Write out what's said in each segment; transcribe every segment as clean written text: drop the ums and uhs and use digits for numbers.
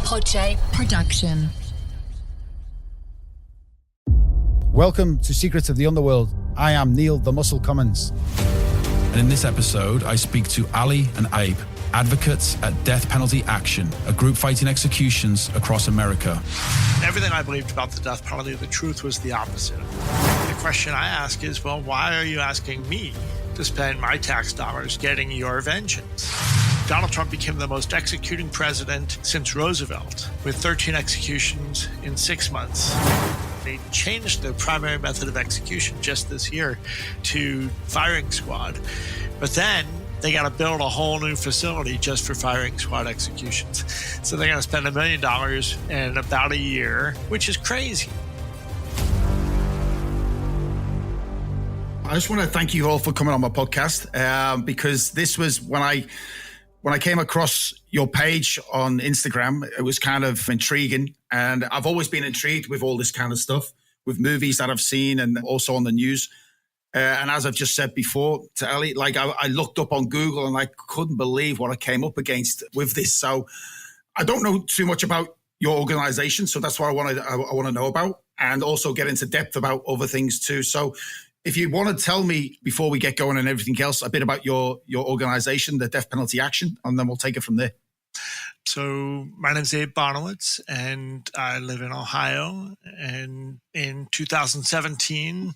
Podche Production. Welcome to Secrets of the Underworld. I am Neil the Muscle Cummins. And in this episode, I speak to Alli and Abe, advocates at Death Penalty Action, a group fighting executions across America. Everything I believed about the death penalty, the truth was the opposite. The question I ask is, well, why are you asking me to spend my tax dollars getting your vengeance? Donald Trump became the most executing president since Roosevelt, with 13 executions in 6 months. They changed the primary method of execution just this year to firing squad. But then they got to build a whole new facility just for firing squad executions. So they're going to spend $1 million in about a year, which is crazy. I just want to thank you all for coming on my podcast because this was when I came across your page on Instagram. It was kind of intriguing, and I've always been intrigued with all this kind of stuff, with movies that I've seen and also on the news. And as I've just said before to Alli, like I looked up on Google and I couldn't believe what I came up against with this. So I don't know too much about your organization, so that's what I want to know about, and also get into depth about other things too. So if you want to tell me before we get going and everything else, a bit about your organization, the Death Penalty Action, and then we'll take it from there. So my name's Abe Bonowitz, and I live in Ohio. And in 2017,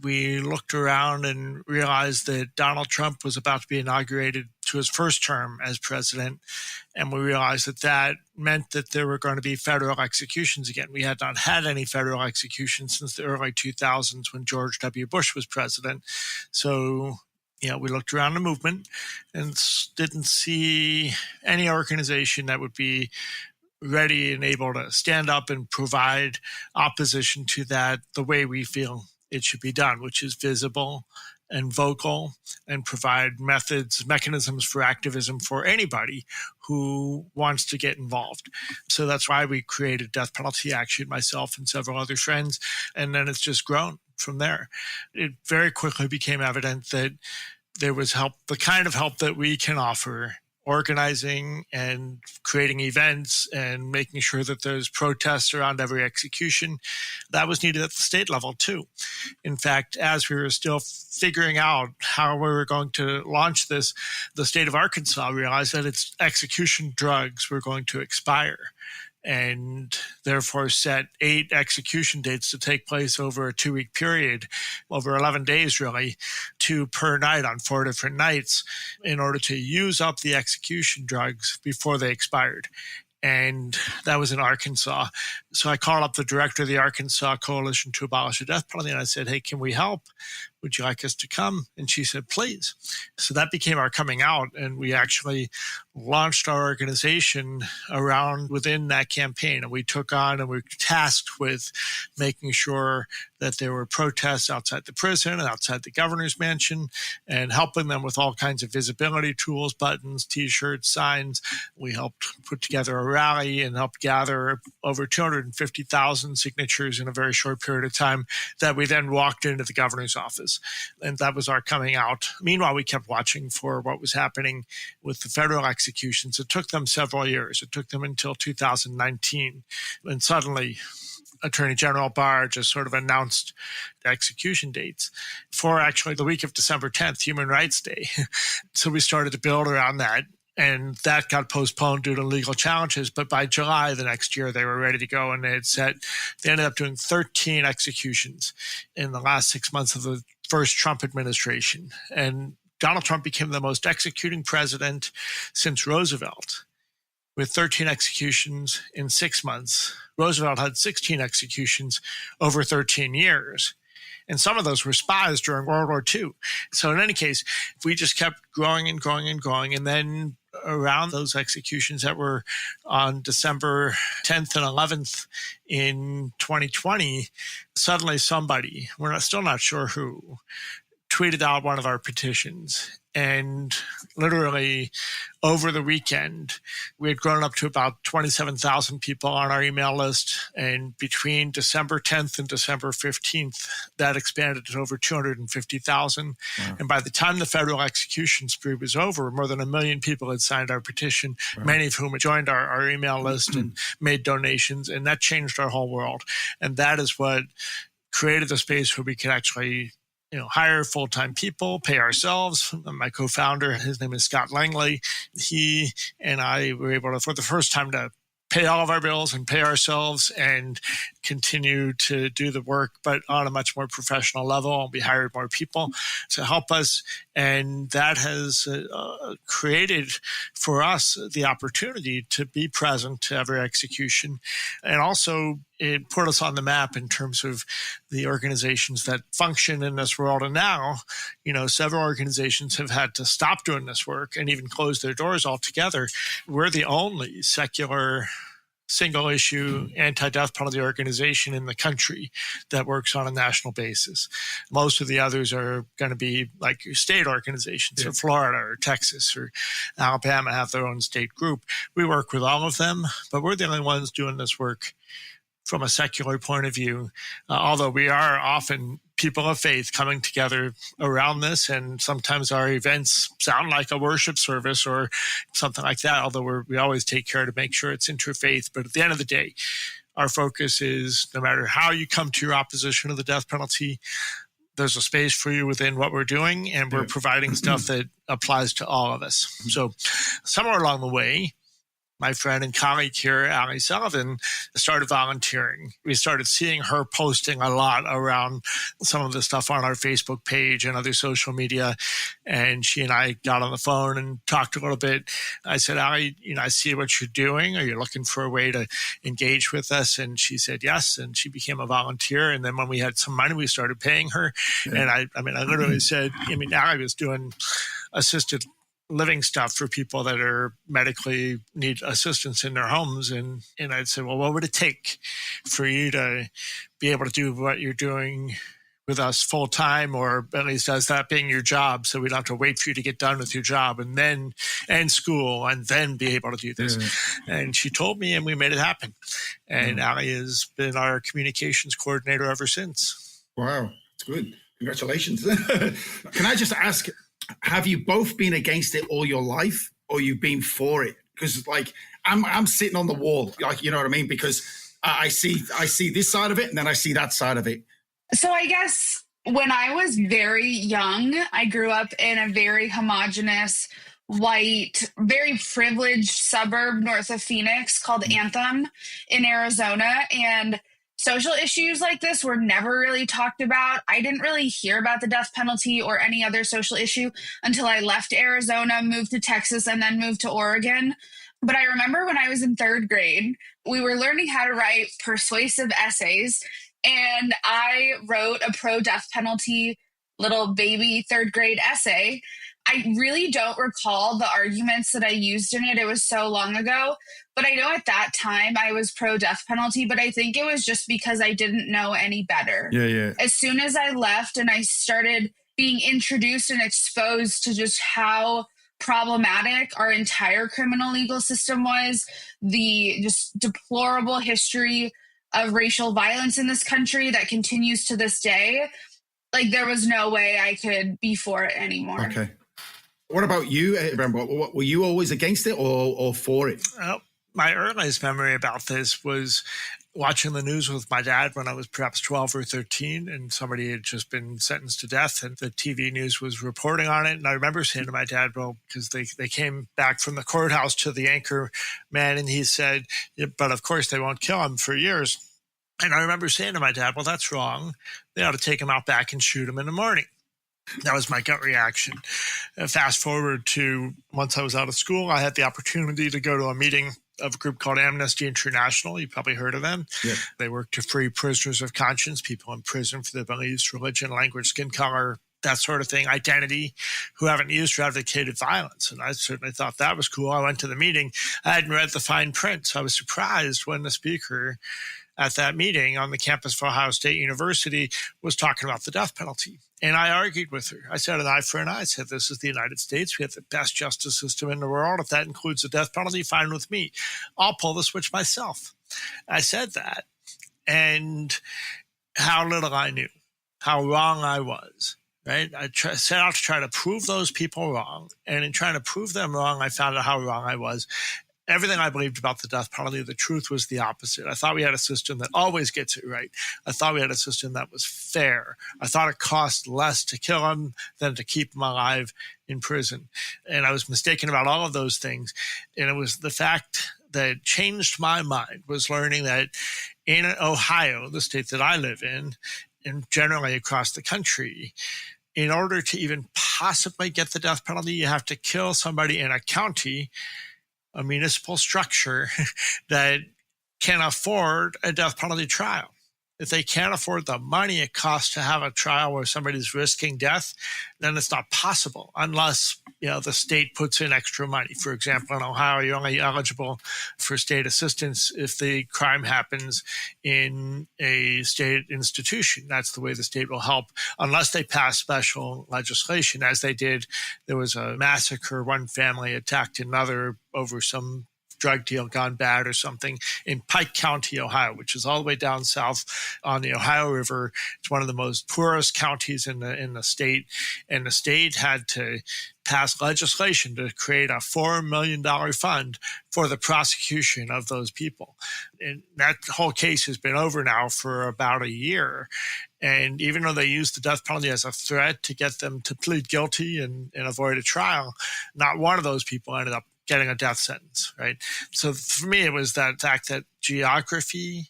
we looked around and realized that Donald Trump was about to be inaugurated to his first term as president. And we realized that that meant that there were going to be federal executions again. We had not had any federal executions since the early 2000s when George W. Bush was president. So, we looked around the movement and didn't see any organization that would be ready and able to stand up and provide opposition to that the way we feel it should be done, which is visible and vocal, and provide mechanisms for activism for anybody who wants to get involved. So that's why we created Death Penalty Action, myself and several other friends, and then it's just grown from there. It very quickly became evident that there was help, the kind of help that we can offer, organizing and creating events and making sure that there's protests around every execution. That was needed at the state level too. In fact, as we were still figuring out how we were going to launch this, the state of Arkansas realized that its execution drugs were going to expire, and therefore set 8 execution dates to take place over a 2-week period, over 11 days really, 2 per night on 4 different nights, in order to use up the execution drugs before they expired. And that was in Arkansas. So I called up the director of the Arkansas Coalition to Abolish the Death Penalty, and I said, hey, can we help? Would you like us to come? And she said, please. So that became our coming out, and we actually launched our organization around within that campaign. And we took on and we were tasked with making sure that there were protests outside the prison and outside the governor's mansion, and helping them with all kinds of visibility tools, buttons, T-shirts, signs. We helped put together a rally and helped gather over 250,000 signatures in a very short period of time that we then walked into the governor's office. And that was our coming out. Meanwhile, we kept watching for what was happening with the federal executions. It took them several years. It took them until 2019. And suddenly, Attorney General Barr just sort of announced the execution dates for actually the week of December 10th, Human Rights Day. So we started to build around that. And that got postponed due to legal challenges. But by July the next year, they were ready to go. And they ended up doing 13 executions in the last 6 months of the first Trump administration. And Donald Trump became the most executing president since Roosevelt, with 13 executions in 6 months. Roosevelt had 16 executions over 13 years. And some of those were spies during World War II. So in any case, we just kept growing and growing and growing. And then around those executions that were on December 10th and 11th in 2020, suddenly somebody, still not sure who, tweeted out one of our petitions And literally over the weekend, we had grown up to about 27,000 people on our email list. And between December 10th and December 15th, that expanded to over 250,000. Wow. And by the time the federal execution spree was over, more than 1 million people had signed our petition, wow. Many of whom had joined our email list and made donations. And that changed our whole world. And that is what created the space where we could actually hire full-time people, pay ourselves. My co-founder, his name is Scott Langley. He and I were able to, for the first time, to pay all of our bills and pay ourselves and continue to do the work, but on a much more professional level. We hired more people to help us. And that has created for us the opportunity to be present to every execution. And also it put us on the map in terms of the organizations that function in this world. And now, several organizations have had to stop doing this work and even close their doors altogether. We're the only secular single-issue anti-death penalty organization in the country that works on a national basis. Most of the others are going to be like your state organizations, so Florida or Texas or Alabama have their own state group. We work with all of them, but we're the only ones doing this work from a secular point of view, although we are often people of faith coming together around this, and sometimes our events sound like a worship service or something like that, although we always take care to make sure it's interfaith. But at the end of the day, our focus is no matter how you come to your opposition of the death penalty, there's a space for you within what we're doing, and we're providing stuff that applies to all of us. So somewhere along the way, my friend and colleague here, Alli Sullivan, started volunteering. We started seeing her posting a lot around some of the stuff on our Facebook page and other social media. And she and I got on the phone and talked a little bit. I said, Alli, I see what you're doing. Are you looking for a way to engage with us? And she said yes. And she became a volunteer. And then when we had some money, we started paying her. Yeah. And I literally said, Alli was doing assisted living stuff for people that are medically need assistance in their homes. And I'd say, well, what would it take for you to be able to do what you're doing with us full time, or at least as that being your job, so we don't have to wait for you to get done with your job and school and then be able to do this. Yeah. And she told me, and we made it happen. And Alli has been our communications coordinator ever since. Wow, that's good. Congratulations. Can I just ask, have you both been against it all your life, or you've been for it? Because I'm sitting on the wall, you know what I mean? Because I see this side of it, and then I see that side of it. So I guess when I was very young, I grew up in a very homogenous, white, very privileged suburb north of Phoenix called Anthem in Arizona. And social issues like this were never really talked about. I didn't really hear about the death penalty or any other social issue until I left Arizona, moved to Texas, and then moved to Oregon. But I remember when I was in third grade, we were learning how to write persuasive essays, and I wrote a pro-death penalty little baby third grade essay. I really don't recall the arguments that I used in it. It was so long ago. But I know at that time I was pro-death penalty, but I think it was just because I didn't know any better. Yeah. As soon as I left and I started being introduced and exposed to just how problematic our entire criminal legal system was, the just deplorable history of racial violence in this country that continues to this day, there was no way I could be for it anymore. Okay. What about you, Remember, were you always against it or for it? My earliest memory about this was watching the news with my dad when I was perhaps 12 or 13, and somebody had just been sentenced to death, and the TV news was reporting on it. And I remember saying to my dad, well, because they came back from the courthouse to the anchor man, and he said, yeah, but of course they won't kill him for years. And I remember saying to my dad, well, that's wrong. They ought to take him out back and shoot him in the morning. That was my gut reaction. Fast forward to once I was out of school, I had the opportunity to go to a meeting of a group called Amnesty International. You probably heard of them. Yeah. They work to free prisoners of conscience, people in prison for their beliefs, religion, language, skin color, that sort of thing, identity, who haven't used or advocated violence. And I certainly thought that was cool. I went to the meeting. I hadn't read the fine print, so I was surprised when the speaker at that meeting on the campus of Ohio State University was talking about the death penalty. And I argued with her. I said an eye for an eye. I said, this is the United States. We have the best justice system in the world. If that includes the death penalty, fine with me. I'll pull the switch myself. I said that. And how little I knew, how wrong I was. Right? I set out to try to prove those people wrong. And in trying to prove them wrong, I found out how wrong I was. Everything I believed about the death penalty, the truth was the opposite. I thought we had a system that always gets it right. I thought we had a system that was fair. I thought it cost less to kill them than to keep them alive in prison. And I was mistaken about all of those things. And it was the fact that changed my mind was learning that in Ohio, the state that I live in, and generally across the country, in order to even possibly get the death penalty, you have to kill somebody in a county, a municipal structure that can afford a death penalty trial. If they can't afford the money it costs to have a trial where somebody's risking death, then it's not possible unless, the state puts in extra money. For example, in Ohio, you're only eligible for state assistance if the crime happens in a state institution. That's the way the state will help, unless they pass special legislation, as they did. There was a massacre. One family attacked another over some drug deal gone bad or something in Pike County, Ohio, which is all the way down south on the Ohio River. It's one of the most poorest counties in the state, and the state had to pass legislation to create a $4 million fund for the prosecution of those people. And that whole case has been over now for about a year. And even though they used the death penalty as a threat to get them to plead guilty and avoid a trial, not one of those people ended up getting a death sentence, right? So for me, it was that fact that geography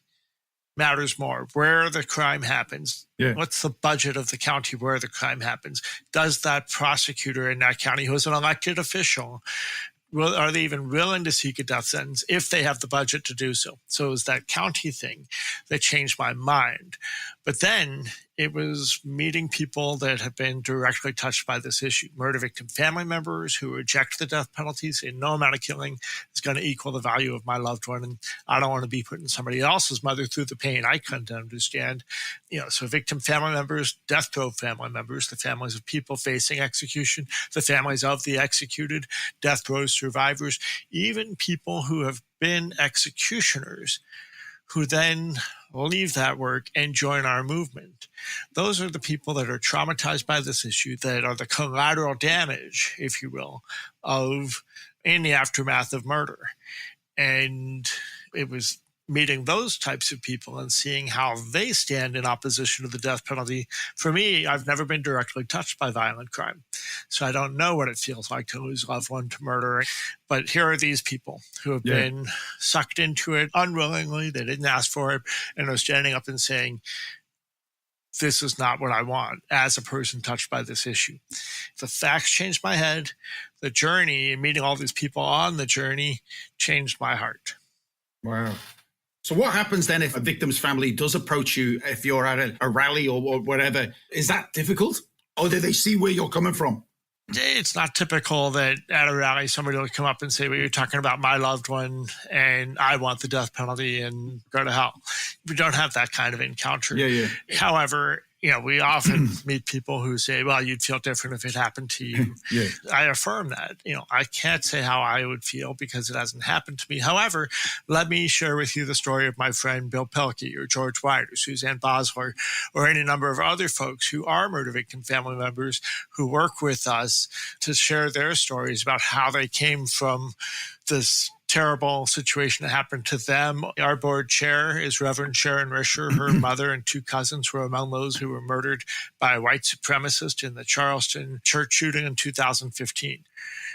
matters more. Where the crime happens, what's the budget of the county where the crime happens? Does that prosecutor in that county, who is an elected official, are they even willing to seek a death sentence if they have the budget to do so? So it was that county thing that changed my mind. But then it was meeting people that have been directly touched by this issue. Murder victim family members who reject the death penalty, say no amount of killing is going to equal the value of my loved one. And I don't want to be putting somebody else's mother through the pain I couldn't understand. So victim family members, death row family members, the families of people facing execution, the families of the executed, death row survivors, even people who have been executioners who then leave that work and join our movement. Those are the people that are traumatized by this issue, that are the collateral damage, if you will, of in the aftermath of murder. And it was meeting those types of people and seeing how they stand in opposition to the death penalty. For me, I've never been directly touched by violent crime, so I don't know what it feels like to lose a loved one to murder. But here are these people who have been sucked into it unwillingly. They didn't ask for it, and are standing up and saying, this is not what I want as a person touched by this issue. The facts changed my head. The journey and meeting all these people on the journey changed my heart. Wow. So what happens then if a victim's family does approach you, if you're at a rally or whatever? Is that difficult? Or do they see where you're coming from? It's not typical that at a rally somebody will come up and say, well, you're talking about my loved one and I want the death penalty and go to hell. We don't have that kind of encounter. However, we often meet people who say, well, you'd feel different if it happened to you. I affirm that. I can't say how I would feel because it hasn't happened to me. However, let me share with you the story of my friend Bill Pelkey or George White or Suzanne Bosler or any number of other folks who are murder victim family members who work with us to share their stories about how they came from this terrible situation that happened to them. Our board chair is Reverend Sharon Risher. Her mother and two cousins were among those who were murdered by a white supremacist in the Charleston church shooting in 2015.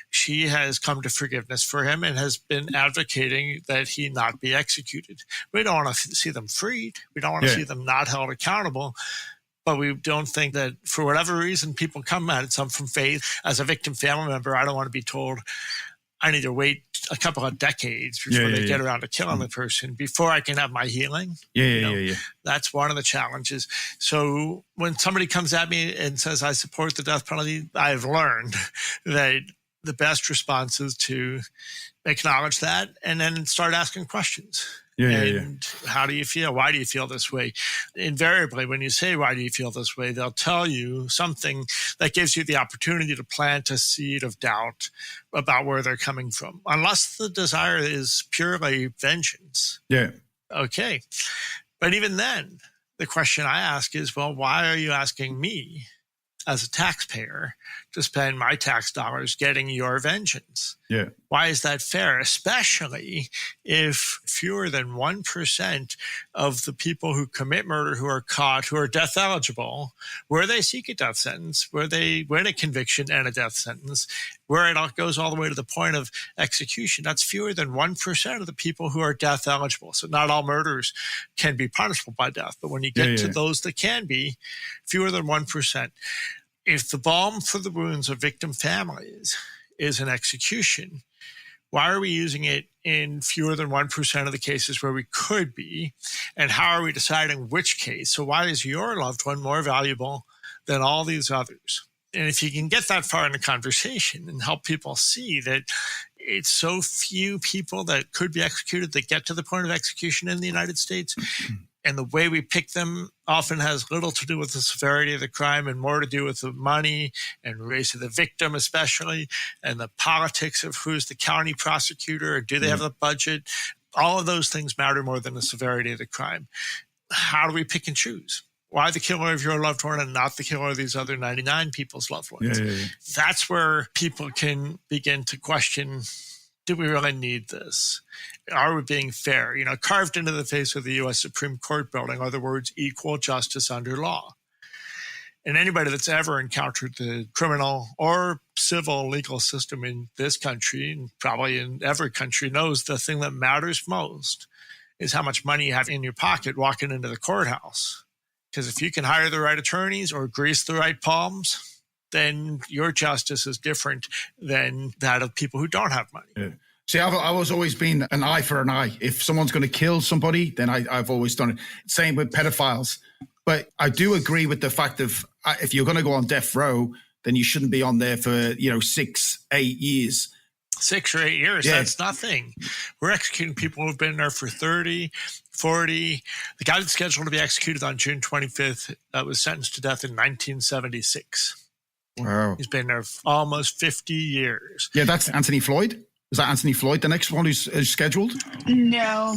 She has come to forgiveness for him and has been advocating that he not be executed. We don't want to see them freed. We don't want to see them not held accountable. But we don't think that for whatever reason people come at it, some from faith. As a victim family member, I don't want to be told I need to wait a couple of decades before they get around to killing the person before I can have my healing. That's one of the challenges. So when somebody comes at me and says, I support the death penalty, I've learned that the best response is to acknowledge that and then start asking questions. And how do you feel? Why do you feel this way? Invariably, when you say, why do you feel this way, they'll tell you something that gives you the opportunity to plant a seed of doubt about where they're coming from, unless the desire is purely vengeance. Yeah. Okay. But even then, the question I ask is, well, why are you asking me as a taxpayer to spend my tax dollars getting your vengeance? Yeah. Why is that fair? Especially if fewer than 1% of the people who commit murder, who are caught, who are death eligible, where they seek a death sentence, where they win a conviction and a death sentence, where it goes all the way to the point of execution, that's fewer than 1% of the people who are death eligible. So not all murders can be punishable by death, but when you get to those that can be, fewer than 1%. If the balm for the wounds of victim families is an execution, why are we using it in fewer than 1% of the cases where we could be? And how are we deciding which case? So why is your loved one more valuable than all these others? And if you can get that far in the conversation and help people see that it's so few people that could be executed that get to the point of execution in the United States, and the way we pick them often has little to do with the severity of the crime and more to do with the money and race of the victim, especially, and the politics of who's the county prosecutor, or do they have the budget? All of those things matter more than the severity of the crime. How do we pick and choose? Why the killer of your loved one and not the killer of these other 99 people's loved ones? That's where people can begin to question, do we really need this? Are we being fair? You know, carved into the face of the U.S. Supreme Court building are the words equal justice under law. And anybody that's ever encountered the criminal or civil legal system in this country, and probably in every country, knows the thing that matters most is how much money you have in your pocket walking into the courthouse. Because if you can hire the right attorneys or grease the right palms, then your justice is different than that of people who don't have money. Yeah. See, I've always been an eye for an eye. If someone's going to kill somebody, then I've always done it. Same with pedophiles. But I do agree with the fact of if you're going to go on death row, then you shouldn't be on there for, 6-8 years. 6 or 8 years, that's nothing. We're executing people who've been there for 30, 40. The guy that's scheduled to be executed on June 25th was sentenced to death in 1976. Wow. He's been there almost 50 years. Yeah, that's Anthony Floyd. Is that Anthony Floyd, the next one who's scheduled? No.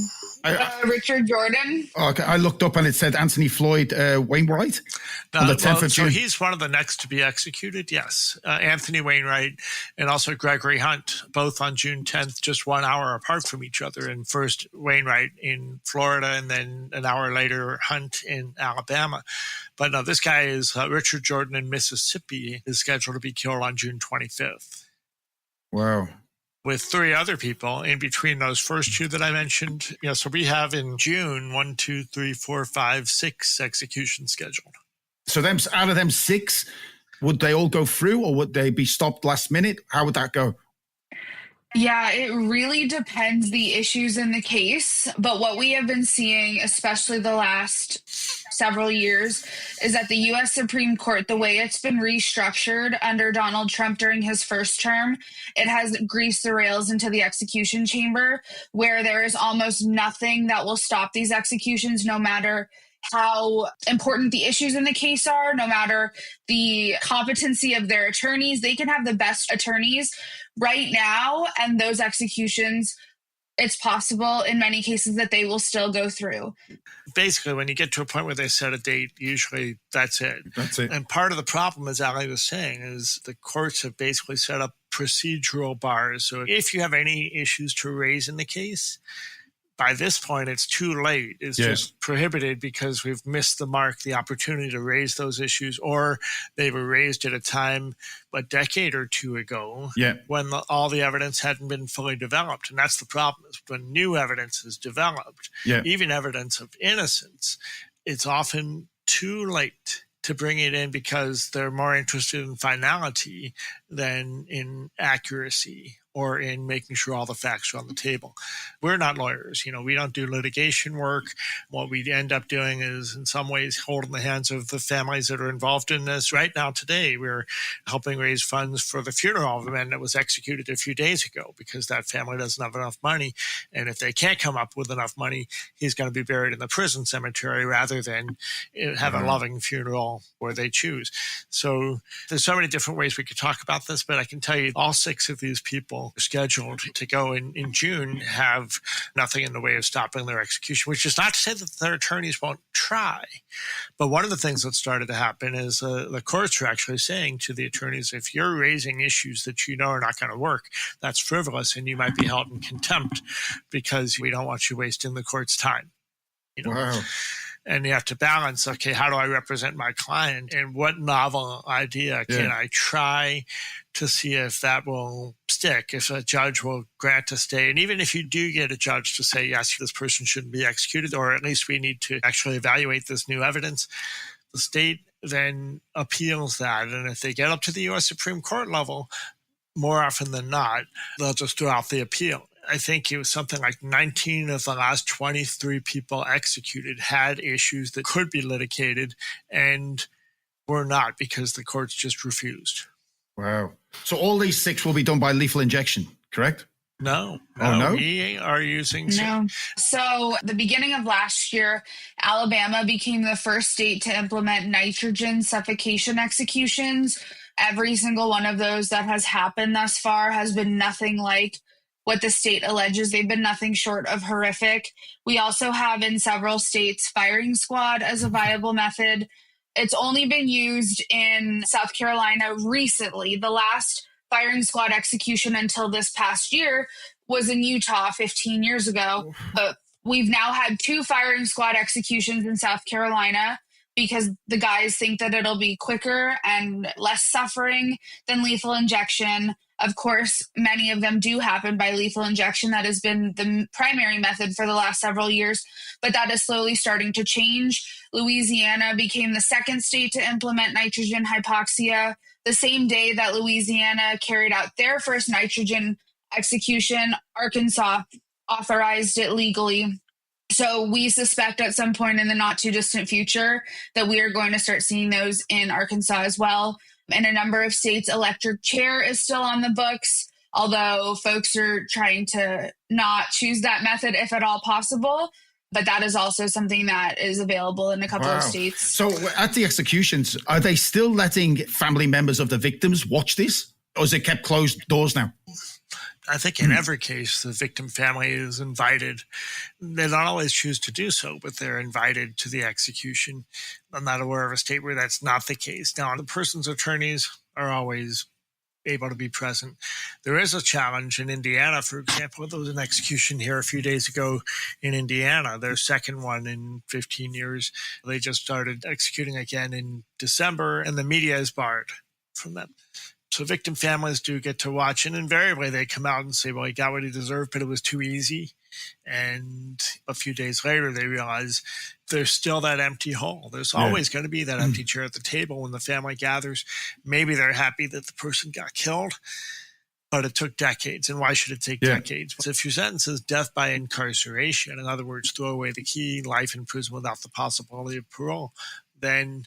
Richard Jordan. Okay, I looked up and it said Anthony Floyd Wainwright on the 10th of June. So he's one of the next to be executed, yes. Anthony Wainwright and also Gregory Hunt, both on June 10th, just 1 hour apart from each other. And first Wainwright in Florida and then an hour later Hunt in Alabama. But no, this guy is Richard Jordan in Mississippi is scheduled to be killed on June 25th. Wow. With 3 other people in between those first 2 that I mentioned. So we have in June 1, 2, 3, 4, 5, 6 executions scheduled. So out of them 6, would they all go through or would they be stopped last minute? How would that go? Yeah, it really depends the issues in the case. But what we have been seeing, especially the last several years, is that the U.S. Supreme Court, the way it's been restructured under Donald Trump during his first term, it has greased the rails into the execution chamber, where there is almost nothing that will stop these executions, no matter how important the issues in the case are, no matter the competency of their attorneys. They can have the best attorneys right now, and those executions, it's possible in many cases that they will still go through. Basically, when you get to a point where they set a date, usually that's it. That's it. And part of the problem, as Alli was saying, is the courts have basically set up procedural bars. So if you have any issues to raise in the case, by this point, it's too late. It's just prohibited because we've missed the mark, the opportunity to raise those issues, or they were raised at a time a decade or 2 ago when all the evidence hadn't been fully developed. And that's the problem, is when new evidence is developed, even evidence of innocence, it's often too late to bring it in because they're more interested in finality than in accuracy or in making sure all the facts are on the table. We're not lawyers. We don't do litigation work. What we end up doing is in some ways holding the hands of the families that are involved in this. Right now, today, we're helping raise funds for the funeral of a man that was executed a few days ago because that family doesn't have enough money. And if they can't come up with enough money, he's going to be buried in the prison cemetery rather than have a loving funeral where they choose. So there's so many different ways we could talk about this, but I can tell you all 6 of these people scheduled to go in June have nothing in the way of stopping their execution, which is not to say that their attorneys won't try. But one of the things that started to happen is the courts are actually saying to the attorneys, if you're raising issues that are not going to work, that's frivolous and you might be held in contempt because we don't want you wasting the court's time. Wow. And you have to balance, okay, how do I represent my client? And what novel idea can I try to see if that will stick, if a judge will grant a stay? And even if you do get a judge to say, yes, this person shouldn't be executed, or at least we need to actually evaluate this new evidence, the state then appeals that. And if they get up to the U.S. Supreme Court level, more often than not, they'll just throw out the appeal. I think it was something like 19 of the last 23 people executed had issues that could be litigated and were not because the courts just refused. Wow. So all these 6 will be done by lethal injection, correct? No. Oh, no? We are using... No. So the beginning of last year, Alabama became the first state to implement nitrogen suffocation executions. Every single one of those that has happened thus far has been nothing like what the state alleges. They've been nothing short of horrific. We also have in several states firing squad as a viable method. It's only been used in South Carolina recently. The last firing squad execution until this past year was in Utah 15 years ago. But we've now had 2 firing squad executions in South Carolina because the guys think that it'll be quicker and less suffering than lethal injection. Of course, many of them do happen by lethal injection. That has been the primary method for the last several years, but that is slowly starting to change. Louisiana became the second state to implement nitrogen hypoxia. The same day that Louisiana carried out their first nitrogen execution, Arkansas authorized it legally. So we suspect at some point in the not too distant future that we are going to start seeing those in Arkansas as well. In a number of states, electric chair is still on the books, although folks are trying to not choose that method if at all possible. But that is also something that is available in a couple of states. So at the executions, are they still letting family members of the victims watch this? Or is it kept closed doors now? I think in every case, the victim family is invited. They don't always choose to do so, but they're invited to the execution. I'm not aware of a state where that's not the case. Now, the person's attorneys are always able to be present. There is a challenge in Indiana, for example. There was an execution here a few days ago in Indiana, their second one in 15 years. They just started executing again in December, and the media is barred from them. So victim families do get to watch, and invariably they come out and say, well, he got what he deserved, but it was too easy. And a few days later, they realize there's still that empty hole. There's always going to be that empty chair at the table when the family gathers. Maybe they're happy that the person got killed, but it took decades. And why should it take decades? If your sentence is death by incarceration, in other words, throw away the key, life in prison without the possibility of parole, then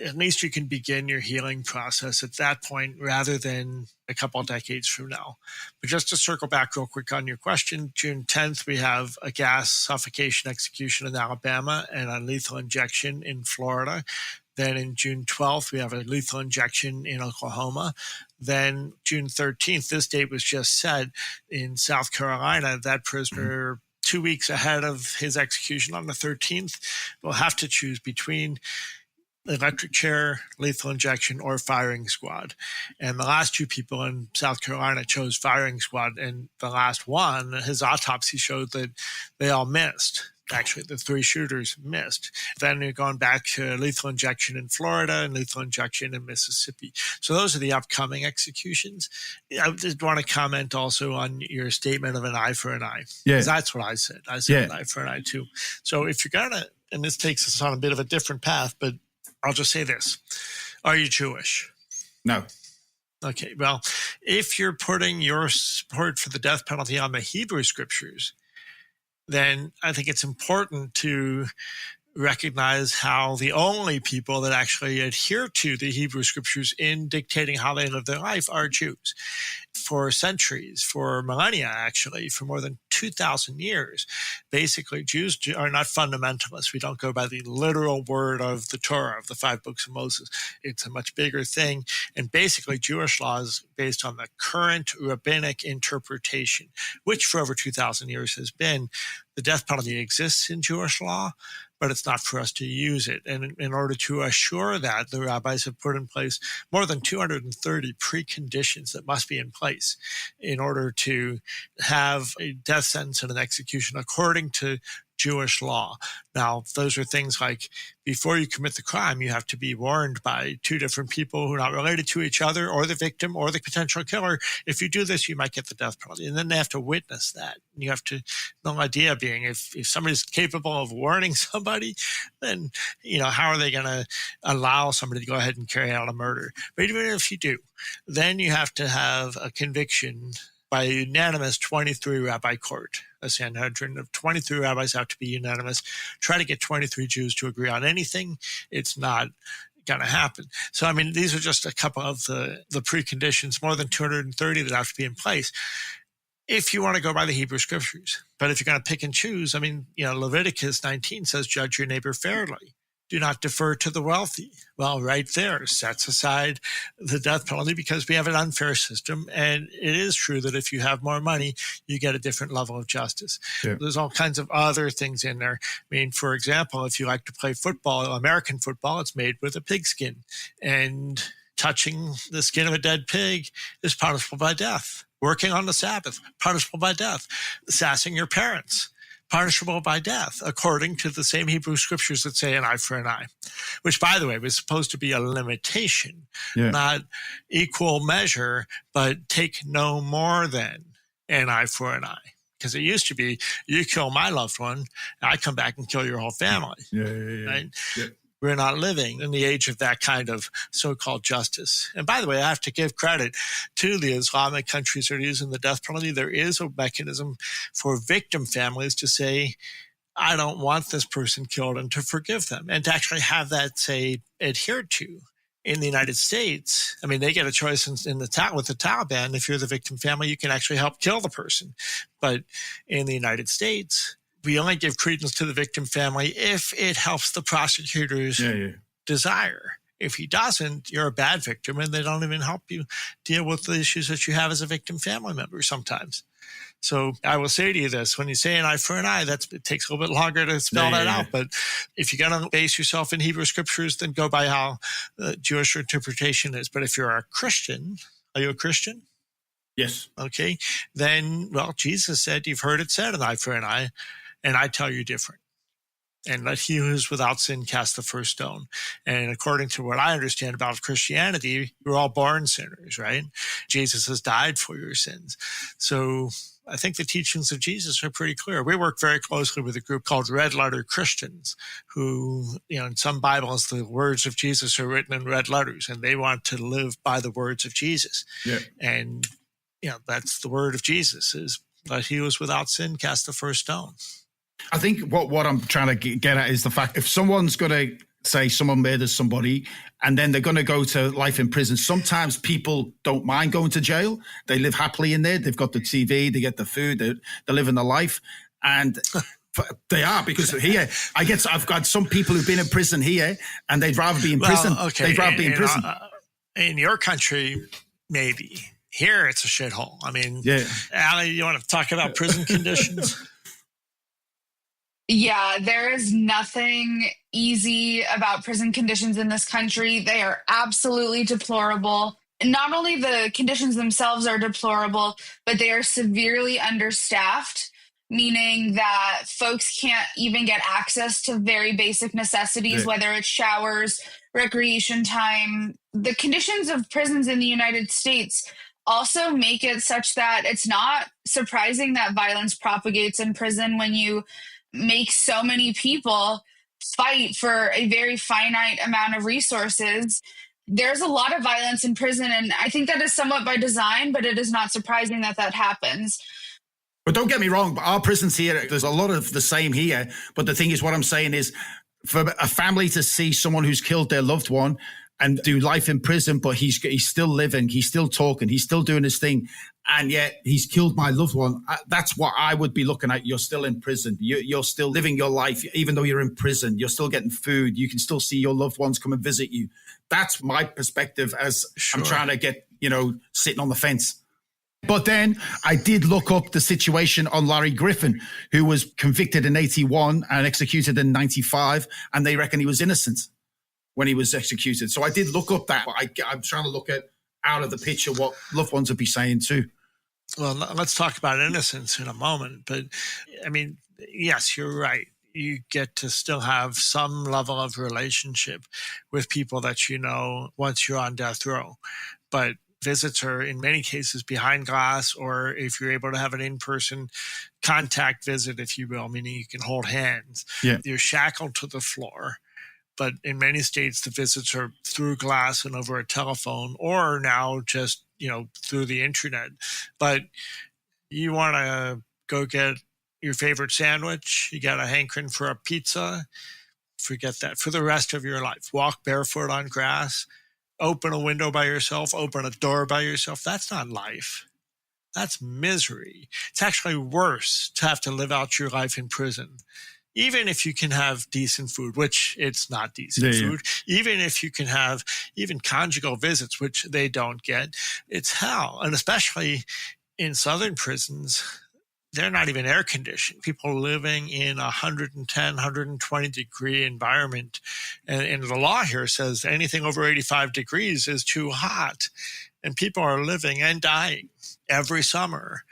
at least you can begin your healing process at that point rather than a couple of decades from now. But just to circle back real quick on your question, June 10th, we have a gas suffocation execution in Alabama and a lethal injection in Florida. Then in June 12th, we have a lethal injection in Oklahoma. Then June 13th, this date was just set in South Carolina. That prisoner, 2 weeks ahead of his execution on the 13th, will have to choose between electric chair, lethal injection, or firing squad. And the last 2 people in South Carolina chose firing squad. And the last one, his autopsy showed that they all missed. Actually, the 3 shooters missed. Then you're going back to lethal injection in Florida and lethal injection in Mississippi. So those are the upcoming executions. I just want to comment also on your statement of an eye for an eye. Yeah. That's what I said. I said an eye for an eye too. So if you're going to, and this takes us on a bit of a different path, but I'll just say this. Are you Jewish? No. Okay, well, if you're putting your support for the death penalty on the Hebrew scriptures, then I think it's important to recognize how the only people that actually adhere to the Hebrew scriptures in dictating how they live their life are Jews. For centuries, for millennia, actually, for more than 2,000 years, basically Jews are not fundamentalists. We don't go by the literal word of the Torah, of the 5 books of Moses. It's a much bigger thing. And basically Jewish law is based on the current rabbinic interpretation, which for over 2,000 years has been the death penalty exists in Jewish law, but it's not for us to use it. And in order to assure that, the rabbis have put in place more than 230 preconditions that must be in place in order to have a death sentence and an execution according to Jewish law. Now, those are things like before you commit the crime, you have to be warned by 2 different people who are not related to each other or the victim or the potential killer. If you do this, you might get the death penalty. And then they have to witness that. You have to, the idea being if somebody's capable of warning somebody, then, how are they going to allow somebody to go ahead and carry out a murder? But even if you do, then you have to have a conviction by a unanimous 23 rabbi court. A Sanhedrin of 23 rabbis have to be unanimous. Try to get 23 Jews to agree on anything. It's not going to happen. So, these are just a couple of the preconditions, more than 230 that have to be in place if you want to go by the Hebrew scriptures. But if you're going to pick and choose, Leviticus 19 says, judge your neighbor fairly. Do not defer to the wealthy. Well, right there sets aside the death penalty because we have an unfair system. And it is true that if you have more money, you get a different level of justice. Yeah. There's all kinds of other things in there. For example, if you like to play football, American football, it's made with a pigskin. And touching the skin of a dead pig is punishable by death. Working on the Sabbath, punishable by death. Sassing your parents, punishable by death, according to the same Hebrew scriptures that say an eye for an eye, which, by the way, was supposed to be a limitation, not equal measure, but take no more than an eye for an eye. Because it used to be, you kill my loved one, I come back and kill your whole family. Right? Yeah. We're not living in the age of that kind of so-called justice. And by the way, I have to give credit to the Islamic countries that are using the death penalty. There is a mechanism for victim families to say, I don't want this person killed, and to forgive them, and to actually have that, say, adhered to. In the United States, they get a choice with the Taliban. If you're the victim family, you can actually help kill the person. But in the United States, we only give credence to the victim family if it helps the prosecutor's desire. If he doesn't, you're a bad victim, and they don't even help you deal with the issues that you have as a victim family member sometimes. So I will say to you this, when you say an eye for an eye, it takes a little bit longer to spell that out. But if you're going to base yourself in Hebrew scriptures, then go by how the Jewish interpretation is. But if you're a Christian, are you a Christian? Yes. Okay. Then, Jesus said, you've heard it said, an eye for an eye. And I tell you different. And let he who is without sin cast the first stone. And according to what I understand about Christianity, we're all born sinners, right? Jesus has died for your sins. So I think the teachings of Jesus are pretty clear. We work very closely with a group called Red Letter Christians who, in some Bibles, the words of Jesus are written in red letters, and they want to live by the words of Jesus. Yeah. And, that's the word of Jesus is, let he who is without sin cast the first stone. I think what I'm trying to get at is the fact if someone's going to say someone murders somebody and then they're going to go to life in prison, sometimes people don't mind going to jail. They live happily in there. They've got the TV, they get the food, they're living the life. And they are, because here, I've got some people who've been in prison here and they'd rather be in prison. Okay. They'd rather be in prison. In your country, maybe. Here, it's a shithole. Alli, you want to talk about prison conditions? Yeah, there is nothing easy about prison conditions in this country. They are absolutely deplorable. Not only the conditions themselves are deplorable, but they are severely understaffed, meaning that folks can't even get access to very basic necessities, whether it's showers, recreation time. The conditions of prisons in the United States also make it such that it's not surprising that violence propagates in prison when you make so many people fight for a very finite amount of resources. There's a lot of violence in prison, and I think that is somewhat by design, but it is not surprising that that happens. But don't get me wrong, our prisons here, there's a lot of the same here. But the thing is, what I'm saying is, for a family to see someone who's killed their loved one and do life in prison, but he's still living, he's still talking, he's still doing his thing, and yet he's killed my loved one. That's what I would be looking at. You're still in prison. You're still living your life. Even though you're in prison, you're still getting food. You can still see your loved ones come and visit you. That's my perspective as I'm trying to get, sitting on the fence. But then I did look up the situation on Larry Griffin, who was convicted in 81 and executed in 95, and they reckon he was innocent when he was executed. So I did look up that. I'm trying to look at out of the picture what loved ones would be saying too. Well, let's talk about innocence in a moment. But I mean, yes, you're right. You get to still have some level of relationship with people that you know once you're on death row. But visits are in many cases behind glass, or if you're able to have an in-person contact visit, if you will, meaning you can hold hands, you're shackled to the floor. But in many states, the visits are through glass and over a telephone, or now just, through the internet. But you want to go get your favorite sandwich, you got a hankering for a pizza, forget that for the rest of your life. Walk barefoot on grass, open a window by yourself, open a door by yourself. That's not life. That's misery. It's actually worse to have to live out your life in prison. Even if you can have decent food, which it's not decent food, even if you can have even conjugal visits, which they don't get, it's hell. And especially in southern prisons, they're not even air conditioned. People living in 110, 120 degree environment. And the law here says anything over 85 degrees is too hot. And people are living and dying every summer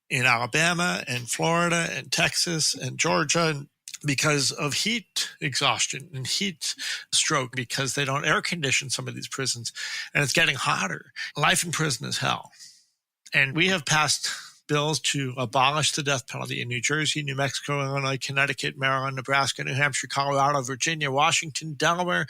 in Alabama and Florida and Texas and Georgia because of heat exhaustion and heat stroke, because they don't air condition some of these prisons, and it's getting hotter. Life in prison is hell. And we have passed bills to abolish the death penalty in New Jersey, New Mexico, Illinois, Connecticut, Maryland, Nebraska, New Hampshire, Colorado, Virginia, Washington, Delaware.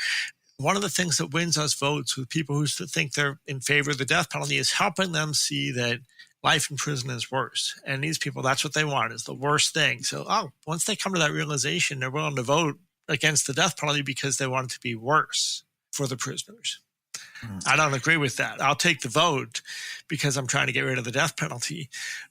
One of the things that wins us votes with people who think they're in favor of the death penalty is helping them see that life in prison is worse. And these people, that's what they want, is the worst thing. So, once they come to that realization, they're willing to vote against the death penalty because they want it to be worse for the prisoners. I don't agree with that. I'll take the vote because I'm trying to get rid of the death penalty.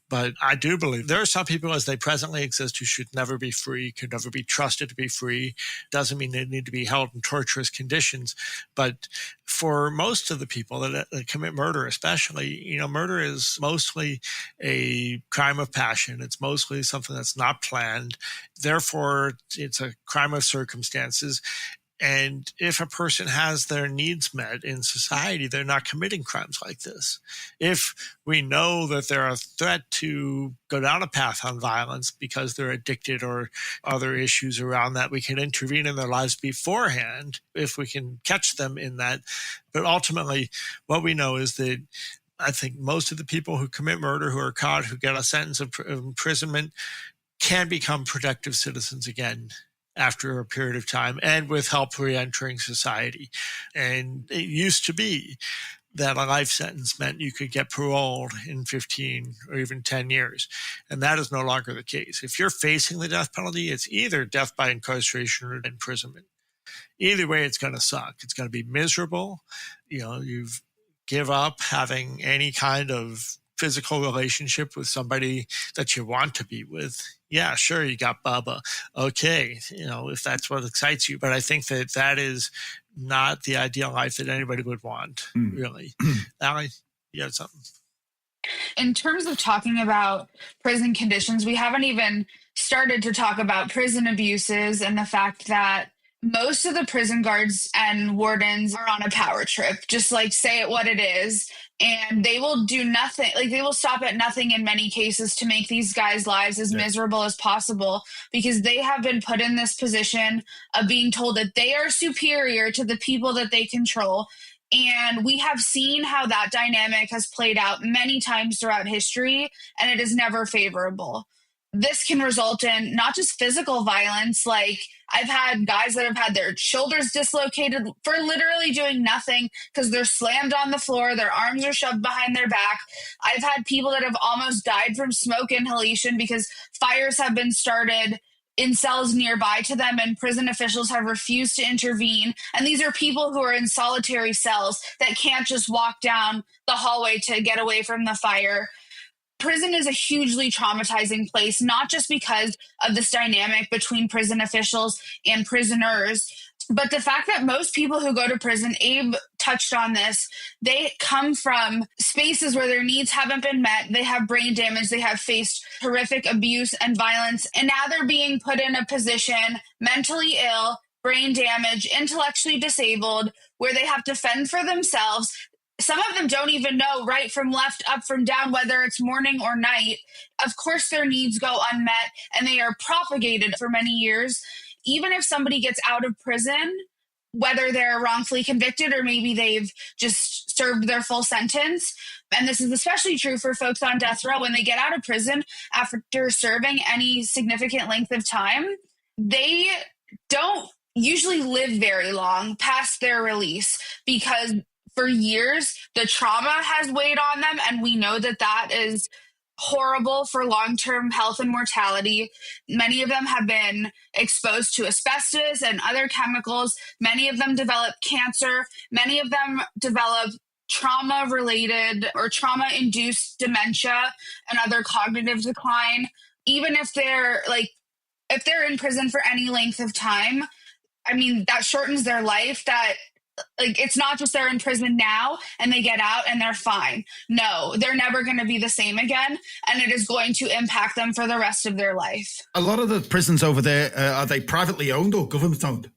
But I do believe there are some people as they presently exist who should never be free, could never be trusted to be free. Doesn't mean they need to be held in torturous conditions. But for most of the people that commit murder, especially, murder is mostly a crime of passion. It's mostly something that's not planned. Therefore, it's a crime of circumstances. And if a person has their needs met in society, they're not committing crimes like this. If we know that they're a threat to go down a path on violence because they're addicted or other issues around that, we can intervene in their lives beforehand if we can catch them in that. But ultimately, what we know is that I think most of the people who commit murder, who are caught, who get a sentence of imprisonment, can become productive citizens again after a period of time and with help re-entering society. And it used to be that a life sentence meant you could get paroled in 15 or even 10 years. And that is no longer the case. If you're facing the death penalty, it's either death by incarceration or imprisonment. Either way, it's going to suck. It's going to be miserable. You give up having any kind of physical relationship with somebody that you want to be with. Yeah, sure, you got Bubba. Okay, if that's what excites you. But I think that is not the ideal life that anybody would want, really. Alli, you had something? In terms of talking about prison conditions, we haven't even started to talk about prison abuses and the fact that most of the prison guards and wardens are on a power trip, just like say it what it is. And they will do nothing, they will stop at nothing in many cases to make these guys' lives as miserable as possible, because they have been put in this position of being told that they are superior to the people that they control. And we have seen how that dynamic has played out many times throughout history, and it is never favorable. this can result in not just physical violence. Like, I've had guys that have had their shoulders dislocated for literally doing nothing because they're slammed on the floor, their arms are shoved behind their back. I've had people that have almost died from smoke inhalation because fires have been started in cells nearby to them and prison officials have refused to intervene. And these are people who are in solitary cells that can't just walk down the hallway to get away from the fire. Prison is a hugely traumatizing place, not just because of this dynamic between prison officials and prisoners, but the fact that most people who go to prison, Abe touched on this, they come from spaces where their needs haven't been met. They have brain damage. They have faced horrific abuse and violence. And now they're being put in a position, mentally ill, brain damage, intellectually disabled, where they have to fend for themselves. Some of them don't even know right from left, up from down, whether it's morning or night. Of course, their needs go unmet and they are propagated for many years. Even if somebody gets out of prison, whether they're wrongfully convicted or maybe they've just served their full sentence, and this is especially true for folks on death row, when they get out of prison after serving any significant length of time, they don't usually live very long past their release because for years, the trauma has weighed on them, and we know that that is horrible for long-term health and mortality. Many of them have been exposed to asbestos and other chemicals. Many of them develop cancer. Many of them develop trauma-related or trauma-induced dementia and other cognitive decline. Even if they're in prison for any length of time, I mean, that shortens their life. It's not just they're in prison now and they get out and they're fine. No, they're never going to be the same again. And it is going to impact them for the rest of their life. A lot of the prisons over there, are they privately owned or government owned?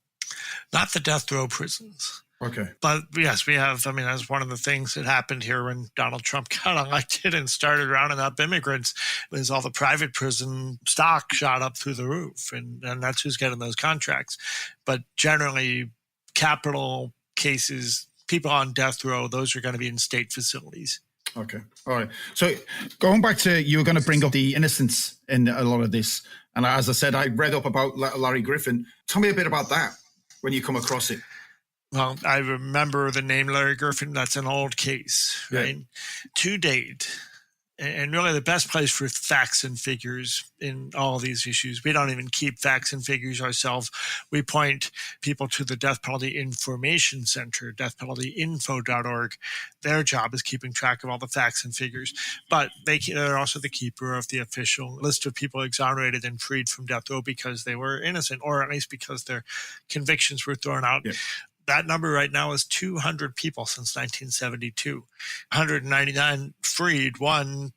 Not the death row prisons. Okay. But yes, we have, that's one of the things that happened here when Donald Trump got elected and started rounding up immigrants, was all the private prison stock shot up through the roof. And that's who's getting those contracts. But generally, capital cases, people on death row, those are going to be in state facilities. Okay. All right. So going back to, you were going to bring up the innocence in a lot of this. And as I said, I read up about Larry Griffin. Tell me a bit about that when you come across it. Well, I remember the name Larry Griffin. That's an old case, right? Yeah. To date, and really the best place for facts and figures in all these issues. We don't even keep facts and figures ourselves. We point people to the Death Penalty Information Center, deathpenaltyinfo.org. Their job is keeping track of all the facts and figures. But they're also the keeper of the official list of people exonerated and freed from death row because they were innocent, or at least because their convictions were thrown out. Yeah. That number right now is 200 people since 1972. 199 freed. One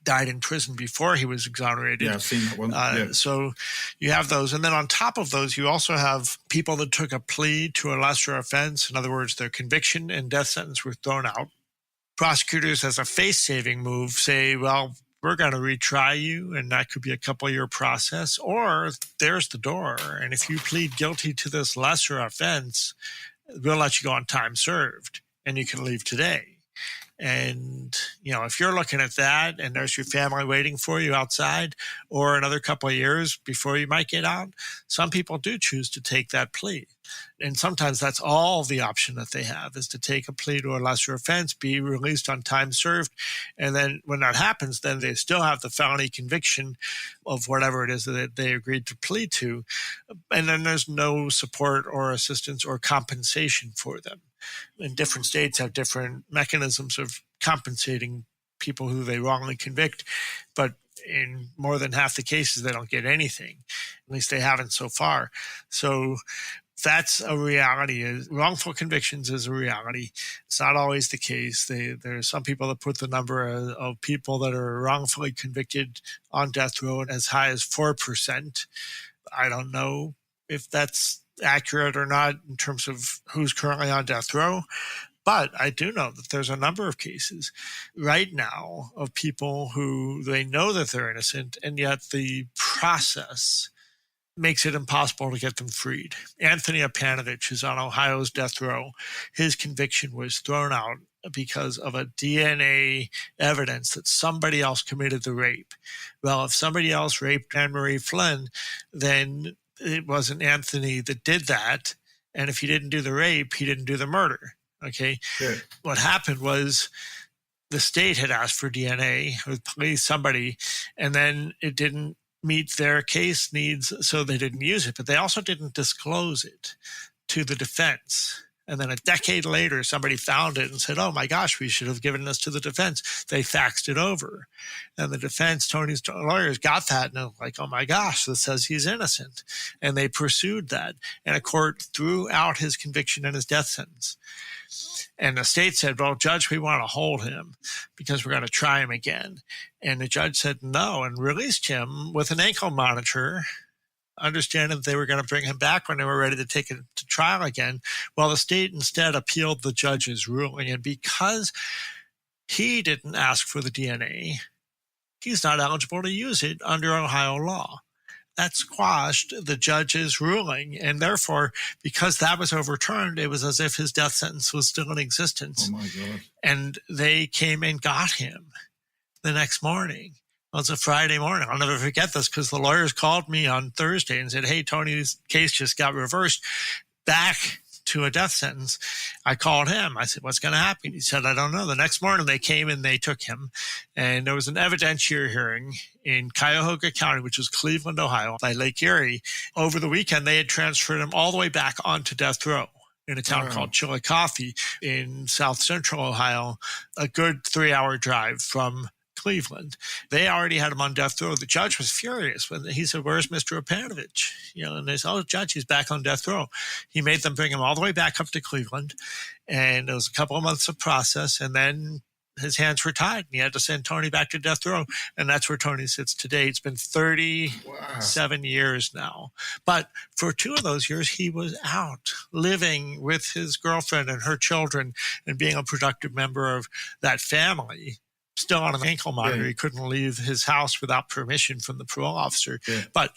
died in prison before he was exonerated. Yeah, I've seen that one. So you have those. And then on top of those, you also have people that took a plea to a lesser offense. In other words, their conviction and death sentence were thrown out. Prosecutors, as a face-saving move, say, well, we're going to retry you, and that could be a couple-year process. Or there's the door. And if you plead guilty to this lesser offense, we'll let you go on time served, and you can leave today. And, if you're looking at that and there's your family waiting for you outside, or another couple of years before you might get out, some people do choose to take that plea. And sometimes that's all the option that they have, is to take a plea to a lesser offense, be released on time served. And then when that happens, then they still have the felony conviction of whatever it is that they agreed to plead to. And then there's no support or assistance or compensation for them. And different states have different mechanisms of compensating people who they wrongly convict. But in more than half the cases, they don't get anything. At least they haven't so far. So that's a reality. Wrongful convictions is a reality. It's not always the case. There are some people that put the number of people that are wrongfully convicted on death row as high as 4%. I don't know if that's accurate or not in terms of who's currently on death row. But I do know that there's a number of cases right now of people who they know that they're innocent, and yet the process makes it impossible to get them freed. Anthony Apanovich is on Ohio's death row. His conviction was thrown out because of a DNA evidence that somebody else committed the rape. Well, if somebody else raped Anne-Marie Flynn, then it wasn't Anthony that did that. And if he didn't do the rape, he didn't do the murder. Okay. Sure. What happened was the state had asked for DNA with police, somebody, and then it didn't meet their case needs, so they didn't use it. But they also didn't disclose it to the defense. And then a decade later, somebody found it and said, oh my gosh, we should have given this to the defense. They faxed it over. And the defense, Tony's lawyers, got that and they're like, oh my gosh, this says he's innocent. And they pursued that. And a court threw out his conviction and his death sentence. And the state said, well, Judge, we want to hold him because we're going to try him again. And the judge said no and released him with an ankle monitor, understanding that they were going to bring him back when they were ready to take it to trial again. Well, the state instead appealed the judge's ruling. And because he didn't ask for the DNA, he's not eligible to use it under Ohio law. That squashed the judge's ruling. And therefore, because that was overturned, it was as if his death sentence was still in existence. Oh, my God. And they came and got him the next morning. Well, it's a Friday morning. I'll never forget this because the lawyers called me on Thursday and said, hey, Tony's case just got reversed back to a death sentence. I called him. I said, what's going to happen? He said, I don't know. The next morning they came and they took him. And there was an evidentiary hearing in Cuyahoga County, which is Cleveland, Ohio, by Lake Erie. Over the weekend, they had transferred him all the way back onto death row in a town called Chillicothe in south central Ohio, a good 3-hour drive from Cleveland. They already had him on death row. The judge was furious when he said, where's Mr. Apanovich? And they said, oh, Judge, he's back on death row. He made them bring him all the way back up to Cleveland. And it was a couple of months of process. And then his hands were tied and he had to send Tony back to death row. And that's where Tony sits today. It's been 37 years now. But for 2 of those years, he was out living with his girlfriend and her children and being a productive member of that family. Still on an ankle monitor. Yeah. He couldn't leave his house without permission from the parole officer. Yeah. But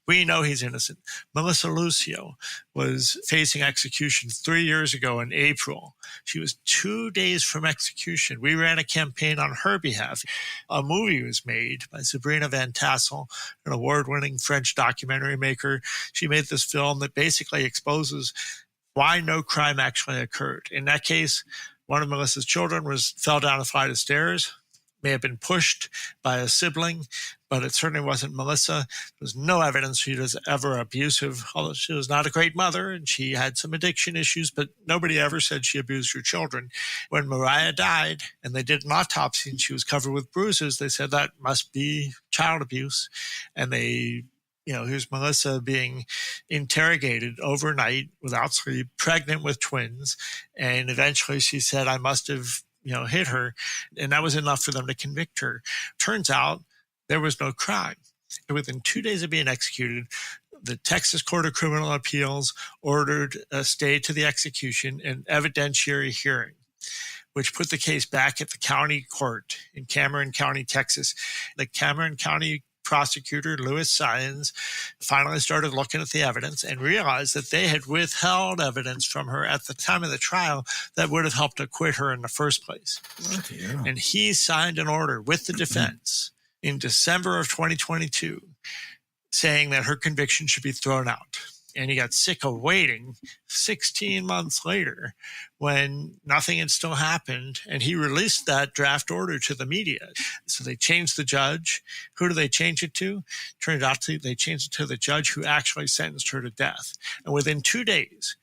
we know he's innocent. Melissa Lucio was facing execution 3 years ago in April. She was 2 days from execution. We ran a campaign on her behalf. A movie was made by Sabrina Van Tassel, an award-winning French documentary maker. She made this film that basically exposes why no crime actually occurred. In that case, one of Melissa's children fell down a flight of stairs, may have been pushed by a sibling, but it certainly wasn't Melissa. There was no evidence she was ever abusive, although she was not a great mother and she had some addiction issues, but nobody ever said she abused her children. When Mariah died and they did an autopsy and she was covered with bruises, they said that must be child abuse. And they, here's Melissa being interrogated overnight without sleep, pregnant with twins. And eventually she said, I must have hit her. And that was enough for them to convict her. Turns out there was no crime. And within 2 days of being executed, the Texas Court of Criminal Appeals ordered a stay to the execution and evidentiary hearing, which put the case back at the county court in Cameron County, Texas. The Cameron County prosecutor, Louis Sines, finally started looking at the evidence and realized that they had withheld evidence from her at the time of the trial that would have helped acquit her in the first place. Yeah. And he signed an order with the defense in December of 2022 saying that her conviction should be thrown out. And he got sick of waiting 16 months later when nothing had still happened. And he released that draft order to the media. So they changed the judge. Who do they change it to? Turned out they changed it to the judge who actually sentenced her to death. And within 2 days,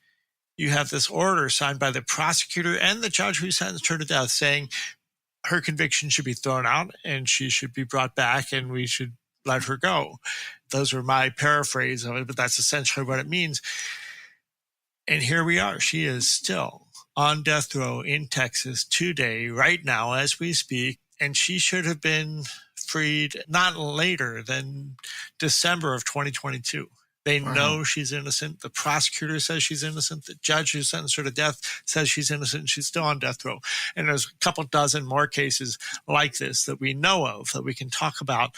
you have this order signed by the prosecutor and the judge who sentenced her to death saying her conviction should be thrown out and she should be brought back and we should let her go. Those were my paraphrase of it, but that's essentially what it means. And here we are. She is still on death row in Texas today, right now, as we speak. And she should have been freed not later than December of 2022. They know she's innocent. The prosecutor says she's innocent. The judge who sentenced her to death says she's innocent. And she's still on death row. And there's a couple dozen more cases like this that we know of that we can talk about.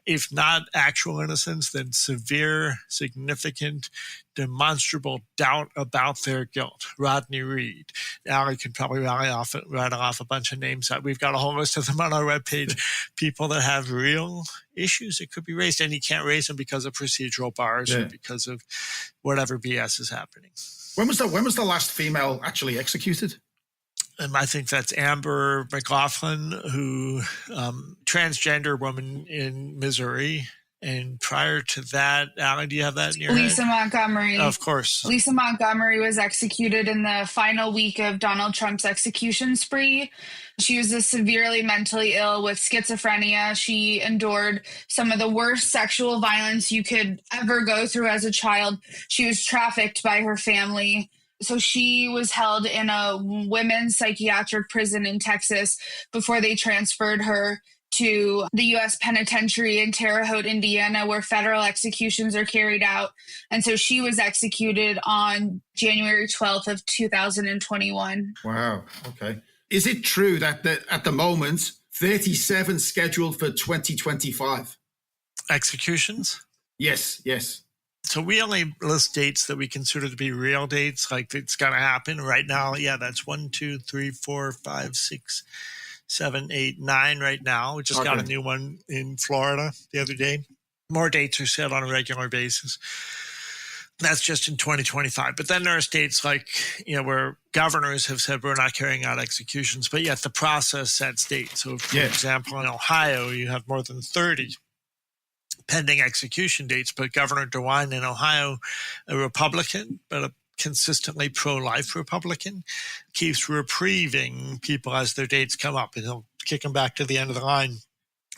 if not actual innocence, then severe, significant, demonstrable doubt about their guilt. Rodney Reed. Alli can probably rattle off a bunch of names. We've got a whole list of them on our webpage. People that have real issues that could be raised, and you can't raise them because of procedural bars or because of whatever BS is happening. When was the last female actually executed? And I think that's Amber McLaughlin, who transgender woman in Missouri. And prior to that, Alli, do you have that in your Lisa head? Montgomery. Of course. Lisa Montgomery was executed in the final week of Donald Trump's execution spree. She was severely mentally ill with schizophrenia. She endured some of the worst sexual violence you could ever go through as a child. She was trafficked by her family. So she was held in a women's psychiatric prison in Texas before they transferred her to the U.S. Penitentiary in Terre Haute, Indiana, where federal executions are carried out. And so she was executed on January 12th of 2021. Wow. Okay. Is it true that at the moment, 37 scheduled for 2025? Executions? Yes. So we only list dates that we consider to be real dates, like it's going to happen right now. Yeah, that's 1, 2, 3, 4, 5, 6, 7, 8, 9 right now. We just got a new one in Florida the other day. More dates are set on a regular basis. That's just in 2025. But then there are states like, where governors have said we're not carrying out executions, but yet the process sets dates. So, for example, in Ohio, you have more than 30 pending execution dates, but Governor DeWine in Ohio, a Republican, but a consistently pro-life Republican, keeps reprieving people as their dates come up, and he'll kick them back to the end of the line.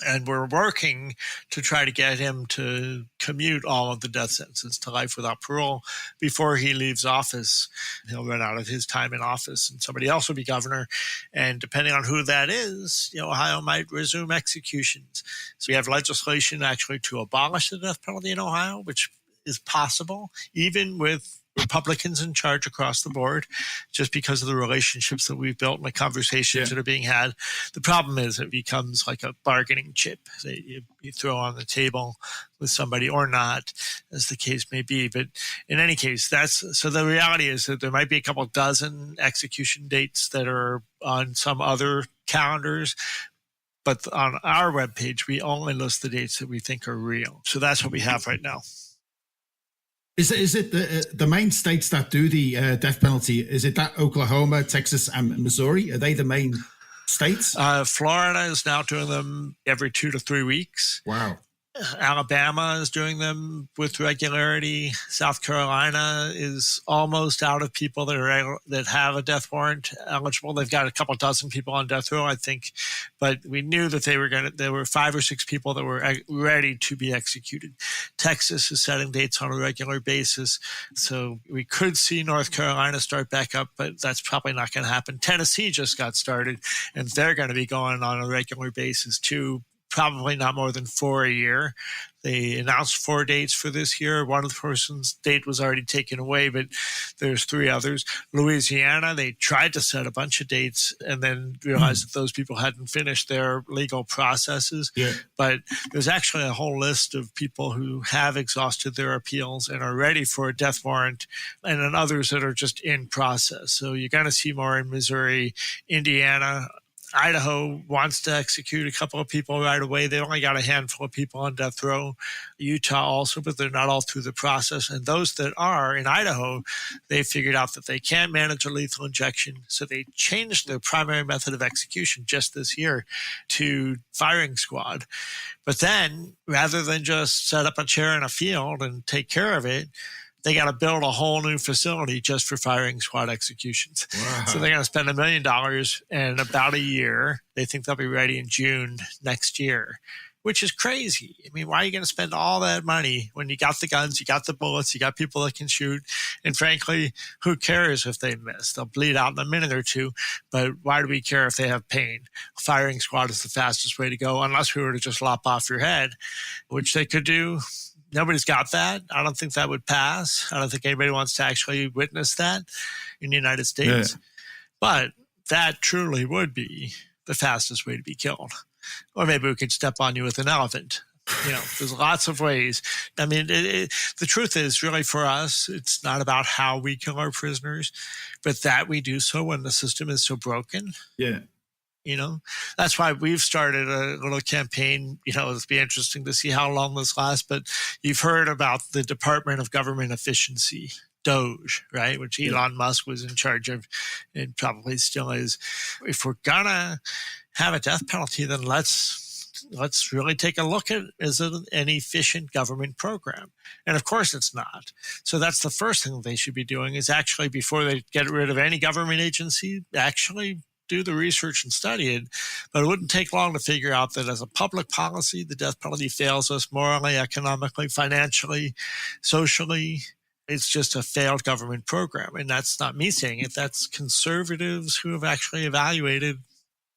And we're working to try to get him to commute all of the death sentences to life without parole before he leaves office. He'll run out of his time in office and somebody else will be governor. And depending on who that is, Ohio might resume executions. So we have legislation actually to abolish the death penalty in Ohio, which is possible, even with Republicans in charge across the board, just because of the relationships that we've built and the conversations that are being had. The problem is it becomes like a bargaining chip that you throw on the table with somebody or not, as the case may be. But in any case, so the reality is that there might be a couple dozen execution dates that are on some other calendars. But on our webpage, we only list the dates that we think are real. So that's what we have right now. Is it the main states that do the death penalty? Is it that Oklahoma, Texas, and Missouri? Are they the main states? Florida is now doing them every 2 to 3 weeks. Wow. Alabama is doing them with regularity. South Carolina is almost out of people that have a death warrant eligible. They've got a couple dozen people on death row, I think, but we knew that there were 5 or 6 people that were ready to be executed. Texas is setting dates on a regular basis, so we could see North Carolina start back up, but that's probably not going to happen. Tennessee just got started, and they're going to be going on a regular basis too. Probably not more than 4 a year. They announced 4 dates for this year. One of the person's date was already taken away, but there's 3 others. Louisiana, they tried to set a bunch of dates and then realized that those people hadn't finished their legal processes. Yeah. But there's actually a whole list of people who have exhausted their appeals and are ready for a death warrant, and then others that are just in process. So you're going to see more in Missouri, Indiana. Idaho wants to execute a couple of people right away. They only got a handful of people on death row. Utah also, but they're not all through the process. And those that are in Idaho, they figured out that they can't manage a lethal injection. So they changed their primary method of execution just this year to firing squad. But then rather than just set up a chair in a field and take care of it, they got to build a whole new facility just for firing squad executions. Wow. So they're going to spend $1 million in about a year. They think they'll be ready in June next year, which is crazy. I mean, why are you going to spend all that money when you got the guns, you got the bullets, you got people that can shoot? And frankly, who cares if they miss? They'll bleed out in a minute or two, but why do we care if they have pain? Firing squad is the fastest way to go, unless we were to just lop off your head, which they could do. Nobody's got that. I don't think that would pass. I don't think anybody wants to actually witness that in the United States. Yeah. But that truly would be the fastest way to be killed. Or maybe we could step on you with an elephant. There's lots of ways. I mean, the truth is, really, for us, it's not about how we kill our prisoners, but that we do so when the system is so broken. Yeah. That's why we've started a little campaign. It'll be interesting to see how long this lasts, but you've heard about the Department of Government Efficiency, DOGE, right? Which Elon Musk was in charge of and probably still is. If we're gonna have a death penalty, then let's really take a look at, is it an efficient government program? And of course it's not. So that's the first thing they should be doing, is actually, before they get rid of any government agency, actually do the research and study it. But it wouldn't take long to figure out that as a public policy, the death penalty fails us morally, economically, financially, socially. It's just a failed government program. And that's not me saying it. That's conservatives who have actually evaluated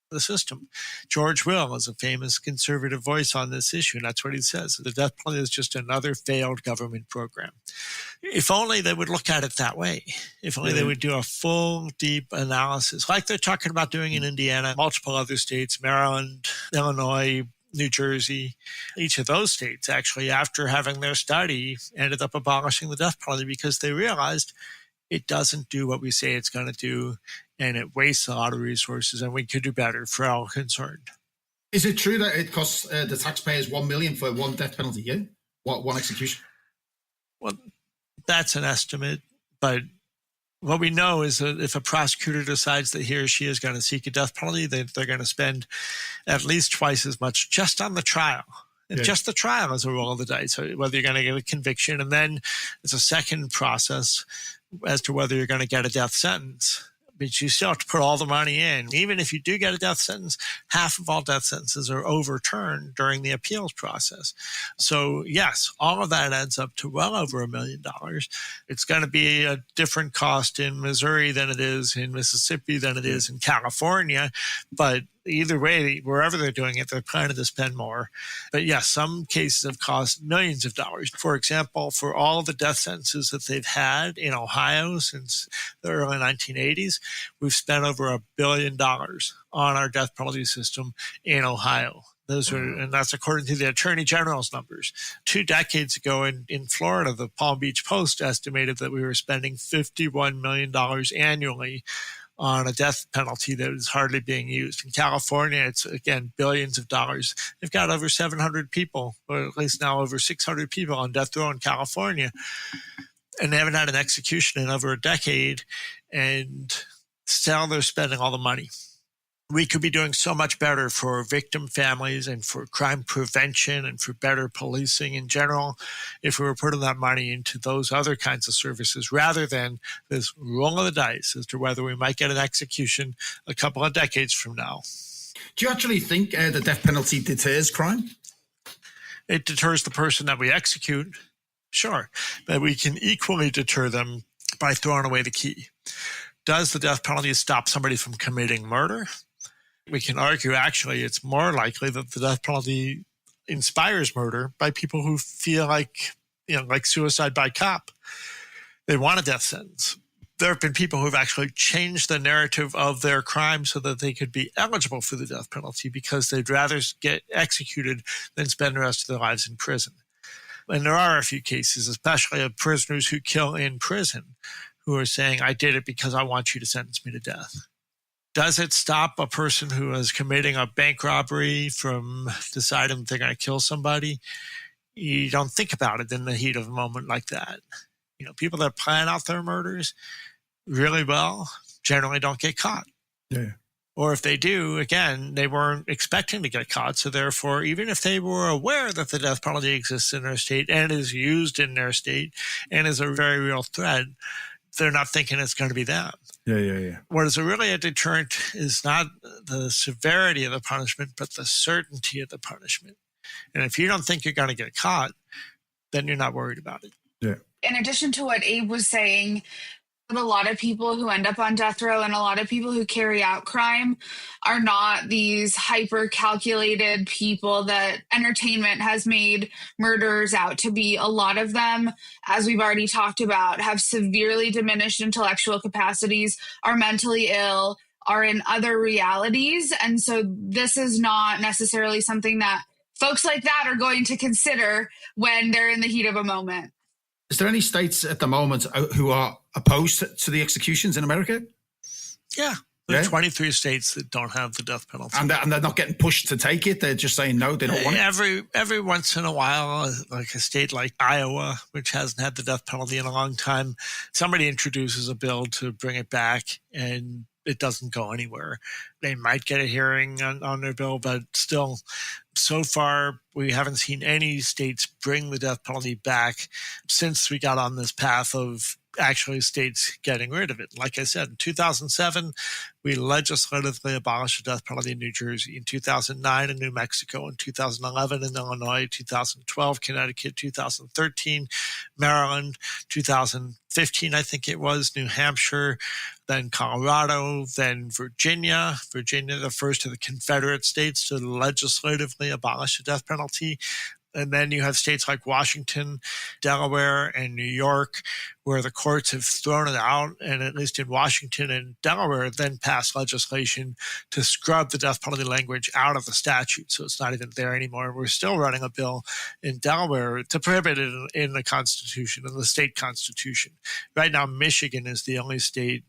the system. George Will is a famous conservative voice on this issue, and that's what he says. The death penalty is just another failed government program. If only they would look at it that way. If only they would do a full, deep analysis, like they're talking about doing in Indiana, multiple other states, Maryland, Illinois, New Jersey. Each of those states, actually, after having their study, ended up abolishing the death penalty because they realized it doesn't do what we say it's going to do, and it wastes a lot of resources, and we could do better for all concerned. Is it true that it costs the taxpayers $1 million for one death penalty? Yeah, one execution. Well, that's an estimate, but what we know is that if a prosecutor decides that he or she is going to seek a death penalty, they're going to spend at least twice as much just on the trial. And just the trial is a roll of the dice, so whether you're going to get a conviction, and then it's a second process as to whether you're going to get a death sentence. But you still have to put all the money in. Even if you do get a death sentence, half of all death sentences are overturned during the appeals process. So yes, all of that adds up to well over $1 million. It's going to be a different cost in Missouri than it is in Mississippi, than it is in California. But either way, wherever they're doing it, they're planning to spend more. But yes, some cases have cost millions of dollars. For example, for all of the death sentences that they've had in Ohio since the early 1980s, we've spent over $1 billion on our death penalty system in Ohio. And that's according to the Attorney General's numbers. 2 decades ago in Florida, the Palm Beach Post estimated that we were spending $51 million annually on a death penalty that is hardly being used. In California, it's, again, billions of dollars. They've got over 700 people, or at least now over 600 people on death row in California, and they haven't had an execution in over a decade, and still they're spending all the money. We could be doing so much better for victim families and for crime prevention and for better policing in general if we were putting that money into those other kinds of services rather than this roll of the dice as to whether we might get an execution a couple of decades from now. Do you actually think the death penalty deters crime? It deters the person that we execute, sure, but we can equally deter them by throwing away the key. Does the death penalty stop somebody from committing murder? We can argue, actually, it's more likely that the death penalty inspires murder by people who feel like suicide by cop. They want a death sentence. There have been people who have actually changed the narrative of their crime so that they could be eligible for the death penalty because they'd rather get executed than spend the rest of their lives in prison. And there are a few cases, especially of prisoners who kill in prison, who are saying, I did it because I want you to sentence me to death. Does it stop a person who is committing a bank robbery from deciding that they're going to kill somebody? You don't think about it in the heat of a moment like that. People that plan out their murders really well generally don't get caught. Yeah. Or if they do, again, they weren't expecting to get caught. So therefore, even if they were aware that the death penalty exists in their state and is used in their state and is a very real threat, they're not thinking it's going to be them. Yeah. What is really a deterrent is not the severity of the punishment, but the certainty of the punishment. And if you don't think you're going to get caught, then you're not worried about it. Yeah. In addition to what Abe was saying, a lot of people who end up on death row and a lot of people who carry out crime are not these hyper-calculated people that entertainment has made murderers out to be. A lot of them, as we've already talked about, have severely diminished intellectual capacities, are mentally ill, are in other realities. And so this is not necessarily something that folks like that are going to consider when they're in the heat of a moment. Is there any states at the moment who are opposed to the executions in America? Yeah. There are 23 states that don't have the death penalty. And they're not getting pushed to take it? They're just saying no, they don't want it? Every once in a while, like a state like Iowa, which hasn't had the death penalty in a long time, somebody introduces a bill to bring it back, and it doesn't go anywhere. They might get a hearing on their bill, but still, so far, we haven't seen any states bring the death penalty back since we got on this path of actually states getting rid of it. Like I said, in 2007, we legislatively abolished the death penalty in New Jersey. In 2009, in New Mexico. In 2011, in Illinois. 2012, Connecticut. 2013, Maryland. 2015, I think it was, New Hampshire. Then Colorado. Then Virginia. Virginia, the first of the Confederate states to legislatively abolish the death penalty. And then you have states like Washington, Delaware, and New York, where the courts have thrown it out, and at least in Washington and Delaware, then passed legislation to scrub the death penalty language out of the statute. So it's not even there anymore. We're still running a bill in Delaware to prohibit it in the Constitution, in the state constitution. Right now, Michigan is the only state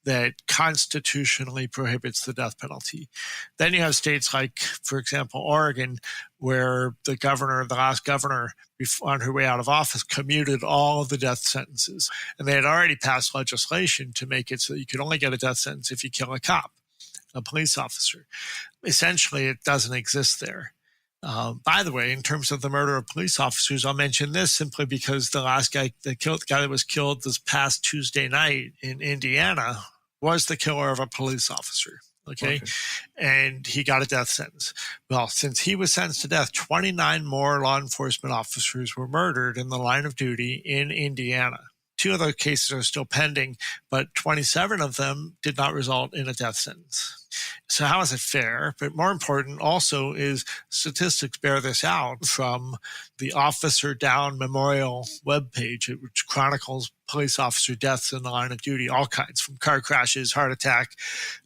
that constitutionally prohibits the death penalty. Then you have states like, for example, Oregon, where the last governor, on her way out of office, commuted all of the death sentences. And they had already passed legislation to make it so you could only get a death sentence if you kill a cop, a police officer. Essentially, it doesn't exist there. By the way, in terms of the murder of police officers, I'll mention this simply because the guy that was killed this past Tuesday night in Indiana was the killer of a police officer. Okay. And he got a death sentence. Well, since he was sentenced to death, 29 more law enforcement officers were murdered in the line of duty in Indiana. 2 other cases are still pending, but 27 of them did not result in a death sentence. So how is it fair? But more important also is statistics bear this out from the Officer Down Memorial webpage, which chronicles police officer deaths in the line of duty, all kinds, from car crashes, heart attack,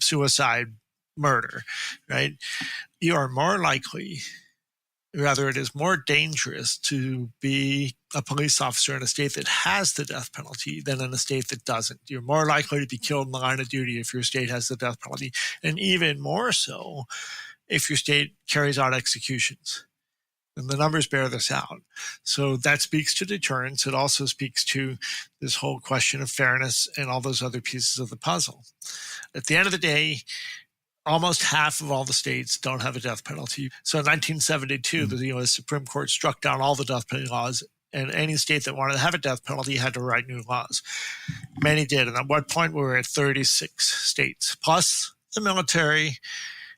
suicide, murder, right? You are more likely, rather it is more dangerous to be a police officer in a state that has the death penalty than in a state that doesn't. You're more likely to be killed in the line of duty if your state has the death penalty, and even more so if your state carries out executions. And the numbers bear this out. So that speaks to deterrence. It also speaks to this whole question of fairness and all those other pieces of the puzzle. At the end of the day, almost half of all the states don't have a death penalty. So in 1972, the U.S. Supreme Court struck down all the death penalty laws, and any state that wanted to have a death penalty had to write new laws. Many did. And at one point, we were at 36 states, plus the military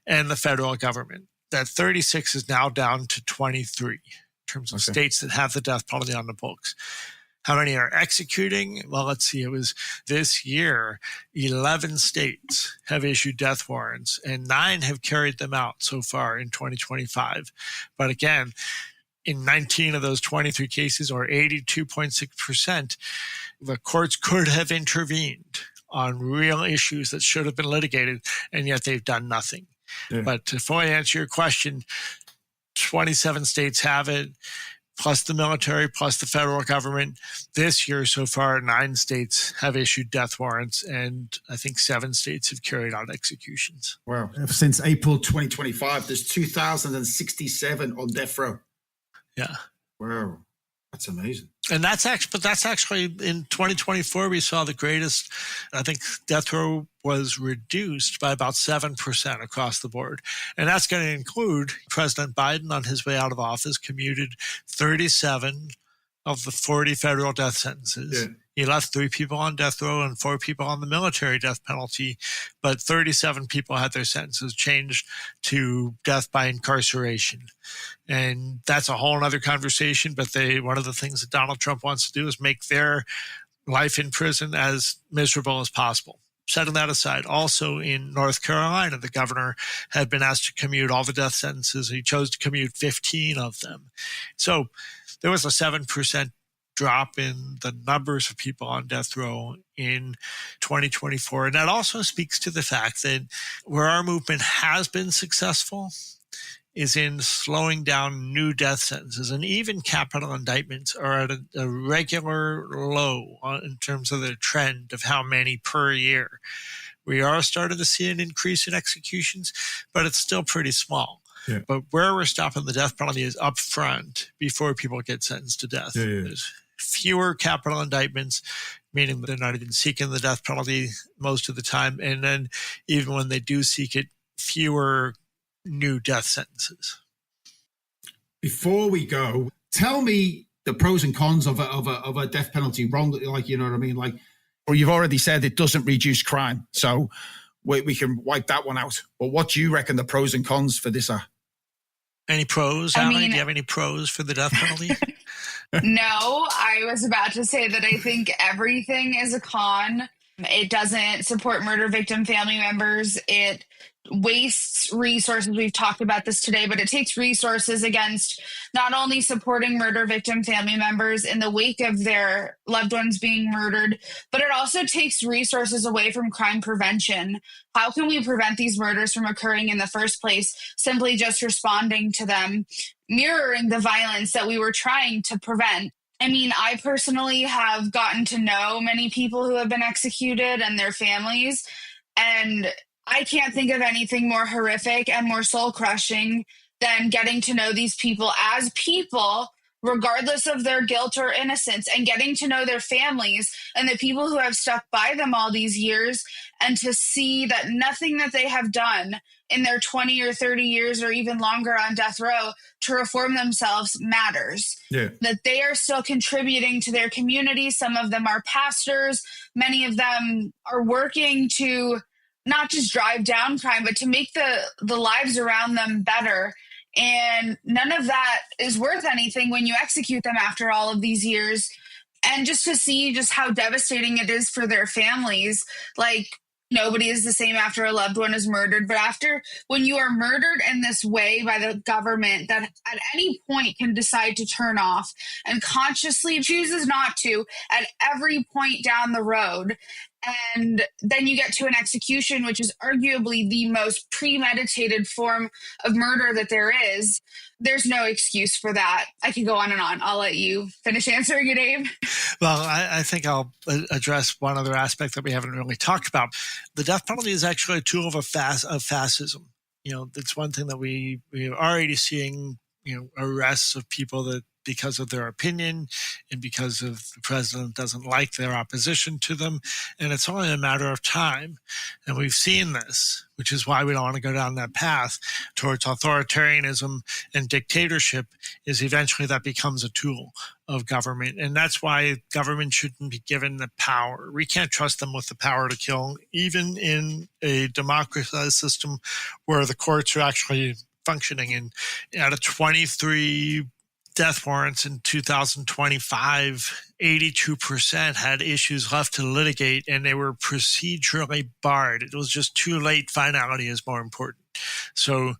and the federal government. That 36 is now down to 23 in terms of states that have the death penalty on the books. How many are executing? Well, let's see. It was this year, 11 states have issued death warrants, and 9 have carried them out so far in 2025. But again, in 19 of those 23 cases, or 82.6%, the courts could have intervened on real issues that should have been litigated, and yet they've done nothing. Yeah. But to fully answer your question, 27 states have it, plus the military, plus the federal government. This year so far, 9 states have issued death warrants, and I think 7 states have carried out executions. Wow. Since April 2025, there's 2,067 on death row. Yeah. Wow. That's amazing. And that's actually in 2024, we saw the greatest, I think death row was reduced by about 7% across the board. And that's going to include President Biden on his way out of office commuted 37 of the 40 federal death sentences. Yeah. He left 3 people on death row and 4 people on the military death penalty, but 37 people had their sentences changed to death by incarceration. And that's a whole other conversation, but one of the things that Donald Trump wants to do is make their life in prison as miserable as possible. Setting that aside, also in North Carolina, the governor had been asked to commute all the death sentences. He chose to commute 15 of them. So there was a 7% drop in the numbers of people on death row in 2024. And that also speaks to the fact that where our movement has been successful is in slowing down new death sentences, and even capital indictments are at a regular low in terms of the trend of how many per year. We are starting to see an increase in executions, but it's still pretty small. Yeah. But where we're stopping the death penalty is up front before people get sentenced to death. There's fewer capital indictments, meaning they're not even seeking the death penalty most of the time. And then even when they do seek it, fewer new death sentences. Before we go, tell me the pros and cons of a death penalty. Wrong, like, you know what I mean? Like, well, you've already said it doesn't reduce crime, so we can wipe that one out. But what do you reckon the pros and cons for this are? Any pros, Alli? Do you have any pros for the death penalty? No, I was about to say that I think everything is a con. It doesn't support murder victim family members. It wastes resources. We've talked about this today, but it takes resources against not only supporting murder victim family members in the wake of their loved ones being murdered, but it also takes resources away from crime prevention. How can we prevent these murders from occurring in the first place? Simply just responding to them, mirroring the violence that we were trying to prevent. I mean, I personally have gotten to know many people who have been executed and their families, and I can't think of anything more horrific and more soul-crushing than getting to know these people as people, regardless of their guilt or innocence, and getting to know their families and the people who have stuck by them all these years, and to see that nothing that they have done in their 20 or 30 years or even longer on death row to reform themselves matters. Yeah. That they are still contributing to their community. Some of them are pastors. Many of them are working to not just drive down crime, but to make the lives around them better. And none of that is worth anything when you execute them after all of these years. And just to see just how devastating it is for their families, like, nobody is the same after a loved one is murdered, but when you are murdered in this way by the government that at any point can decide to turn off and consciously chooses not to at every point down the road, and then you get to an execution, which is arguably the most premeditated form of murder that there is, there's no excuse for that. I could go on and on. I'll let you finish answering it, Abe. Well, I think I'll address one other aspect that we haven't really talked about. The death penalty is actually a tool of fascism. You know, it's one thing that we are already seeing, arrests of people that because of their opinion and because of the president doesn't like their opposition to them. And it's only a matter of time. And we've seen this, which is why we don't want to go down that path towards authoritarianism and dictatorship, is eventually that becomes a tool of government. And that's why government shouldn't be given the power. We can't trust them with the power to kill, even in a democratized system where the courts are actually functioning. And out of 23 death warrants in 2025, 82% had issues left to litigate, and they were procedurally barred. It was just too late. Finality is more important. So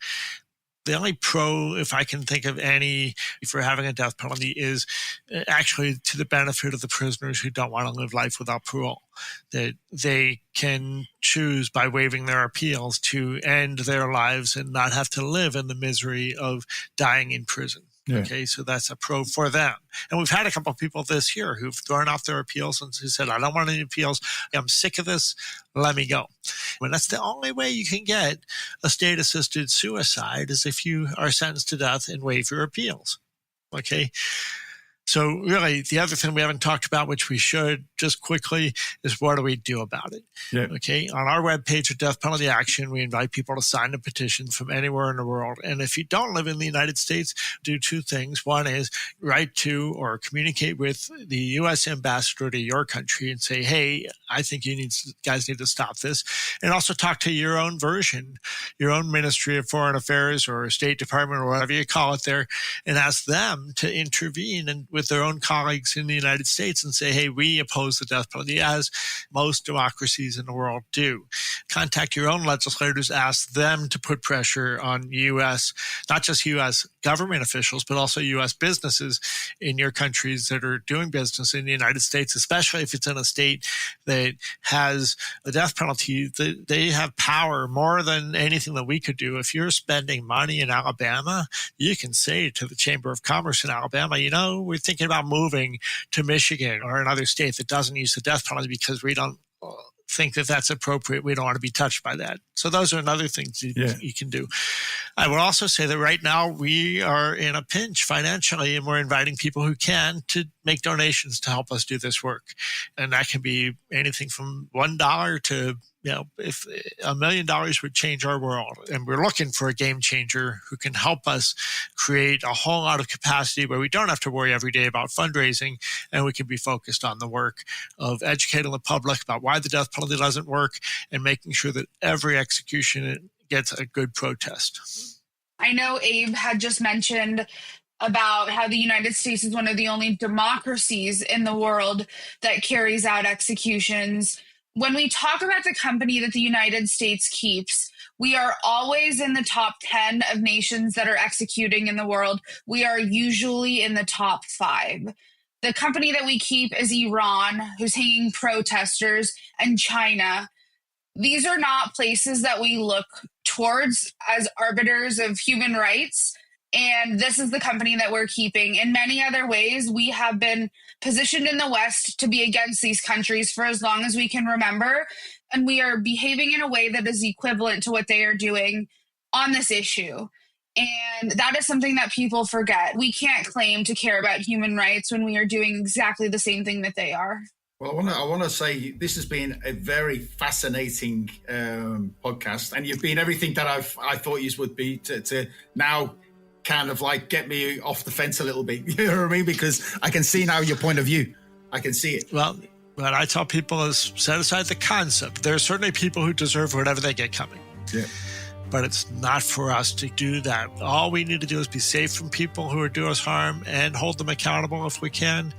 the only pro, if I can think of any, for having a death penalty is actually to the benefit of the prisoners who don't want to live life without parole. That they can choose by waiving their appeals to end their lives and not have to live in the misery of dying in prison. Yeah. Okay, so that's a pro for them. And we've had a couple of people this year who've thrown off their appeals and who said, I don't want any appeals. I'm sick of this. Let me go. And that's the only way you can get a state-assisted suicide, is if you are sentenced to death and waive your appeals. Okay. So really, the other thing we haven't talked about, which we should just quickly, is what do we do about it? Yeah. Okay. On our webpage of Death Penalty Action, we invite people to sign a petition from anywhere in the world. And if you don't live in the United States, do two things. One is write to or communicate with the U.S. ambassador to your country and say, hey, I think you guys need to stop this. And also talk to your own version, your own Ministry of Foreign Affairs or State Department or whatever you call it there, and ask them to intervene and with their own colleagues in the United States and say, hey, we oppose the death penalty, as most democracies in the world do. Contact your own legislators, ask them to put pressure on U.S., not just U.S. government officials, but also U.S. businesses in your countries that are doing business in the United States, especially if it's in a state that has the death penalty. They have power more than anything that we could do. If you're spending money in Alabama, you can say to the Chamber of Commerce in Alabama, we're thinking about moving to Michigan or another state that doesn't use the death penalty because we don't think that that's appropriate. We don't want to be touched by that. So those are another things you can do. I would also say that right now we are in a pinch financially, and we're inviting people who can to make donations to help us do this work. And that can be anything from $1 to, if $1 million would change our world. And we're looking for a game changer who can help us create a whole lot of capacity where we don't have to worry every day about fundraising, and we can be focused on the work of educating the public about why the death penalty doesn't work and making sure that every execution gets a good protest. I know Abe had just mentioned about how the United States is one of the only democracies in the world that carries out executions. When we talk about the company that the United States keeps, we are always in the top 10 of nations that are executing in the world. We are usually in the top 5. The company that we keep is Iran, who's hanging protesters, and China. These are not places that we look towards as arbiters of human rights. And this is the company that we're keeping. In many other ways, we have been positioned in the West to be against these countries for as long as we can remember. And we are behaving in a way that is equivalent to what they are doing on this issue. And that is something that people forget. We can't claim to care about human rights when we are doing exactly the same thing that they are. Well, I want to say this has been a very fascinating podcast, and you've been everything that I thought you would be to now kind of like get me off the fence a little bit. You know what I mean? Because I can see now your point of view. I can see it. Well, what I tell people is set aside the concept. There are certainly people who deserve whatever they get coming. Yeah. But it's not for us to do that. All we need to do is be safe from people who are doing us harm and hold them accountable if we can.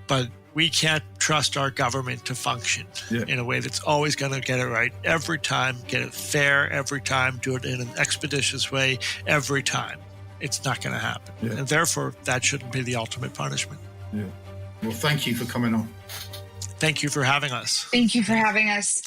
But we can't trust our government to function in a way that's always going to get it right every time, get it fair every time, do it in an expeditious way every time. It's not going to happen. Yeah. And therefore, that shouldn't be the ultimate punishment. Yeah. Well, thank you for coming on. Thank you for having us. Thank you for having us.